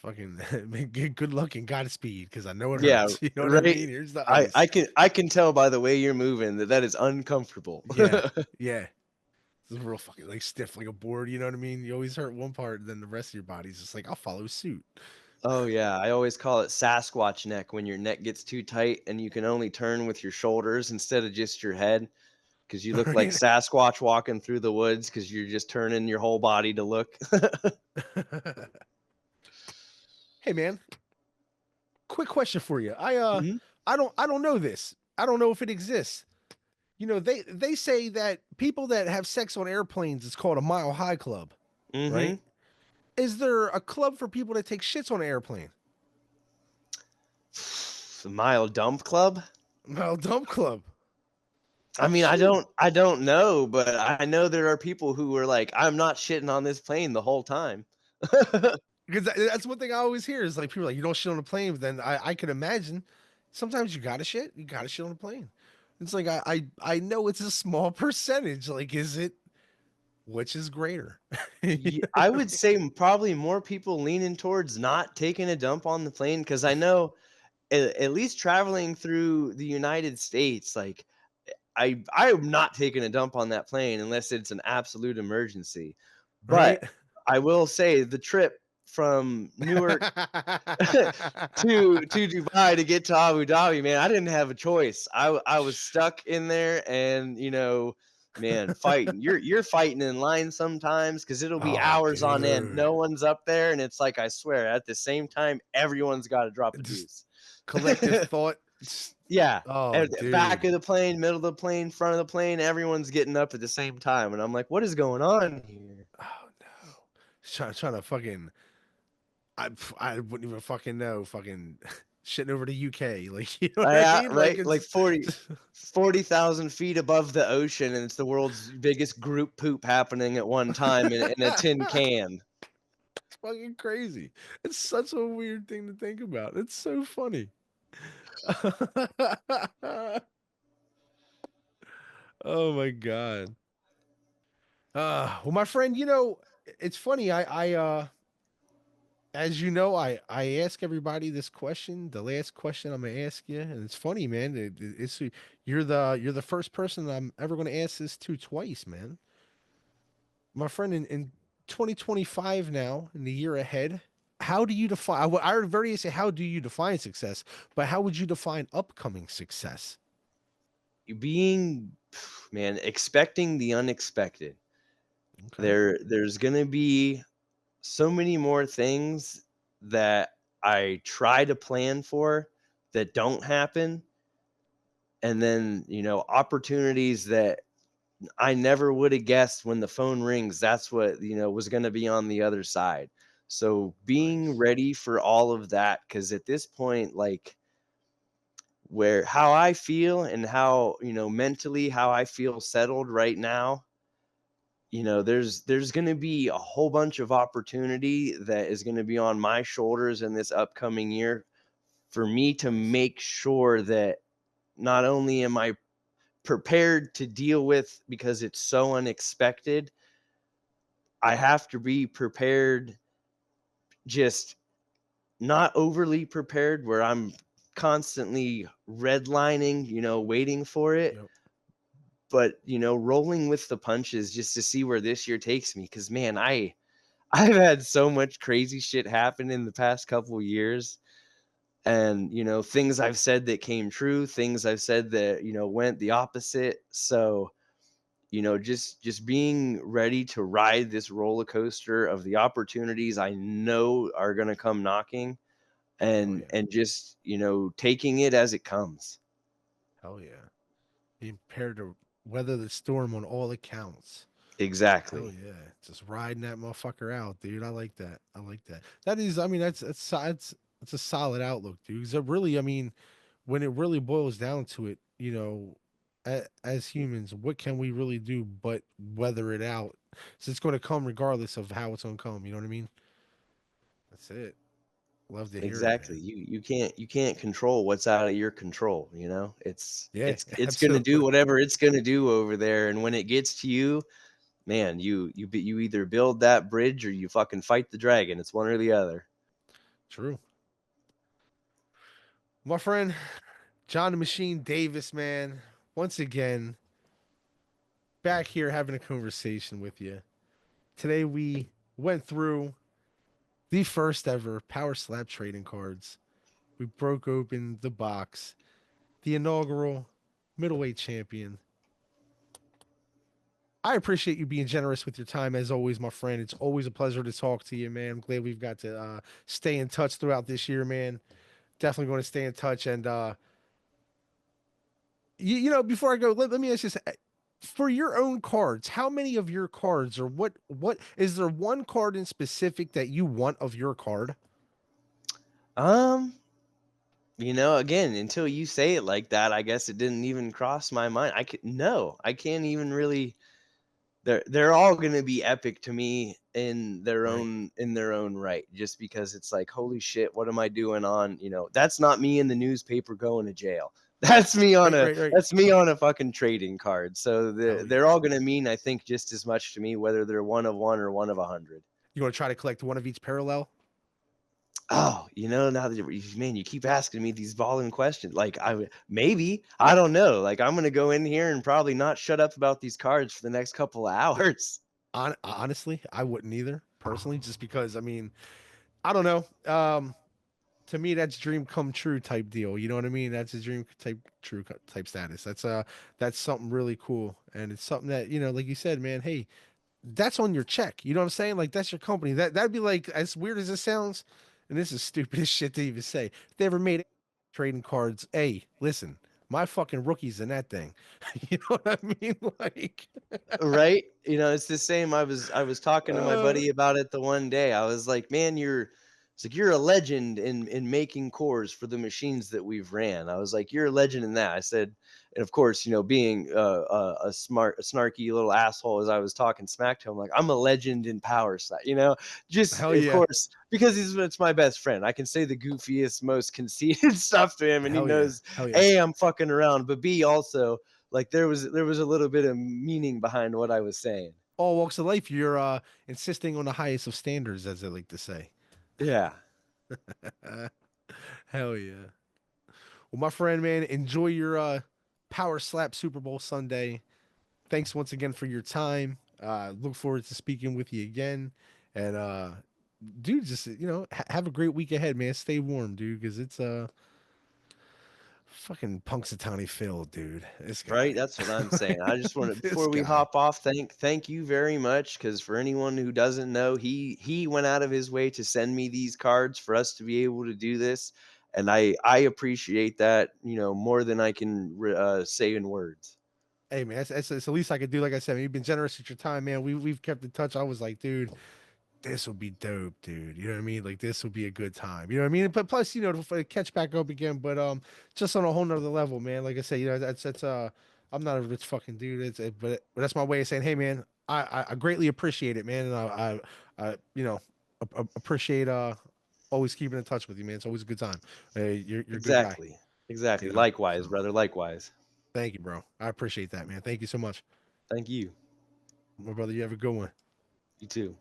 Fucking good luck and Godspeed, because I know it Yeah, hurts. You know what I right. mean? Here's the I ice. I can I can tell by the way you're moving that that is uncomfortable. Yeah, yeah. It's real fucking like stiff, like a board. You know what I mean? You always hurt one part, then the rest of your body's just like, I'll follow suit. Oh yeah, I always call it Sasquatch neck when your neck gets too tight and you can only turn with your shoulders instead of just your head because you look like Right? Sasquatch walking through the woods because you're just turning your whole body to look. Hey man, quick question for you. Mhm. I don't know this. I don't know if it exists. You know, they say that people that have sex on airplanes is called a mile high club, right? Mhm. Is there a club for people that take shits on an airplane? The Mile Dump Club? Mile dump club. I mean, Shoot. I don't know, but I know there are people who are like, I'm not shitting on this plane the whole time. Because that's one thing I always hear is like people are like, you don't shit on a plane, but then I could imagine sometimes you gotta shit. You gotta shit on a plane. It's like I know it's a small percentage. Like, is it which is greater? You know I what would say probably more people leaning towards not taking a dump on the plane because I know at least traveling through the United States, like I'm not taking a dump on that plane unless it's an absolute emergency. right? But I will say the trip from Newark to Dubai to get to Abu Dhabi, man, I didn't have a choice. I was stuck in there, and man, fighting. You're fighting in line sometimes because it'll be Oh, hours on end. dude. No one's up there, and it's like I swear, at the same time, everyone's got to drop a Just deuce. collective thought. Yeah. Oh, At the back dude. of the plane, middle of the plane, front of the plane, everyone's getting up at the same time, and I'm like, what is going on here? Oh no. Trying to fucking I wouldn't even fucking know. Fucking shitting over the UK. Like, you know what I Yeah, mean? Like right. Like it's 40,000 feet above the ocean, and it's the world's biggest group poop happening at one time in a tin can. fucking crazy. It's such a weird thing to think about. It's so funny. Oh my god. Well, my friend, you know, it's funny. As you know, I ask everybody this question. The last question I'm gonna ask you, and it's funny, man. It's you're the first person I'm ever gonna ask this to twice, man. My friend, in 2025 now, in the year ahead, how do you define? I heard very say, how do you define success? But how would you define upcoming success? Being, man, expecting the unexpected. Okay. There's gonna be so many more things that I try to plan for that don't happen, and then opportunities that I never would have guessed when the phone rings, that's what, was going to be on the other side. So being Nice. ready for all of that, because at this point, like where how I feel and how, mentally how I feel settled right now, there's going to be a whole bunch of opportunity that is going to be on my shoulders in this upcoming year for me to Nice. make sure that not only am I prepared to deal with because it's so unexpected, I have to be prepared, just not overly prepared where I'm constantly redlining, waiting for it, Yep. but rolling with the punches just to see where this year takes me. Cause man, I've had so much crazy shit happen in the past couple years. And things I've said that came true, things I've said that went the opposite. So just being ready to ride this roller coaster of the opportunities I know are going to come knocking, Oh and yeah. just taking it as it comes. Hell yeah. Being prepared to weather the storm on all accounts. Hell Exactly. yeah. Just riding that motherfucker out, dude. I like that. I like that. That is, I mean, that's a solid outlook, dude. 'Cause it really, I mean, when it really boils down to it, you know, as humans, what can we really do but weather it out? So it's going to come regardless of how it's going to come. You know what I mean? That's it. Love to hear it, Exactly. man. You can't control what's out of your control, it's Yeah, it's going to do absolutely. whatever it's going to do over there, and when it gets to you, man, you either build that bridge or you fucking fight the dragon. It's one or the other. True. My friend, John the Machine Davis, man, once again, back here having a conversation with you. Today we went through the first ever Power Slap trading cards. We broke open the box, the inaugural middleweight champion. I appreciate you being generous with your time as always, my friend. It's always a pleasure to talk to you, man. I'm glad we've got to stay in touch throughout this year, man. Definitely going to stay in touch. And before I go, let me ask you this. For your own cards, how many of your cards, or what is there one card in specific that you want of your card? Um, again, until you say it like that, I guess it didn't even cross my mind. I can't even really. They're all gonna be epic to me Right. in their own right, just because it's like, holy shit, what am I doing on? That's not me in the newspaper going to jail. Right, right, right. That's me on a fucking trading card. So Hell they're yeah. all gonna mean, I think, just as much to me, whether they're one of one or one of 100. You want to try to collect one of each parallel? Oh, now that man, you keep asking me these volume questions. Like maybe, I don't know. Like I'm gonna go in here and probably not shut up about these cards for the next couple of hours. Honestly, I wouldn't either personally, just because I don't know. To me, that's dream come true type deal. You know what I mean? That's a dream type true type status. That's something really cool, and it's something that like you said, man. Hey, that's on your check. You know what I'm saying? Like that's your company. That'd be like, as weird as it sounds, and this is stupid as shit to even say. If they ever made trading cards, hey, listen, my fucking rookie's in that thing. You know what I mean? Like, Right? It's the same. I was talking to my uh, buddy about it the one day. I was like, "Man, it's like you're a legend in making cores for the machines that we've ran." I was like, "You're a legend in that." I said, and of course, being a snarky little asshole as I was talking smack to him, like, "I'm a legend in Powerslap." Just hell of yeah, course because it's my best friend. I can say the goofiest, most conceited stuff to him, and he hell yeah, knows, hell yeah. A, I'm fucking around, but B, also like there was a little bit of meaning behind what I was saying. All walks of life, you're insisting on the highest of standards, as they like to say. Yeah. Hell yeah. Well, my friend, man, enjoy your Power Slap Super Bowl Sunday. Thanks once again for your time. Look forward to speaking with you again. And dude, just have a great week ahead, man. Stay warm, dude, because it's fucking Punxsutawney Phil, dude. This Right, guy, that's what I'm saying. I just want to, this before we guy. hop off, thank you very much, because for anyone who doesn't know, he went out of his way to send me these cards for us to be able to do this, and I appreciate that, more than I can say in words. Hey man, that's the least I could do. Like I said, you've been generous with your time, man. We've kept in touch. I was like, dude, this would be dope, dude. You know what I mean? Like this would be a good time. You know what I mean? But plus, to catch back up again, but just on a whole nother level, man. Like I say, that's I'm not a rich fucking dude. But that's my way of saying, hey, man, I greatly appreciate it, man, and I appreciate always keeping in touch with you, man. It's always a good time. Hey, you're a good guy. Exactly. Exactly. You know. Likewise, So brother. Likewise. thank you, bro. I appreciate that, man. Thank you so much, Thank you. my brother. You have a good one. You too.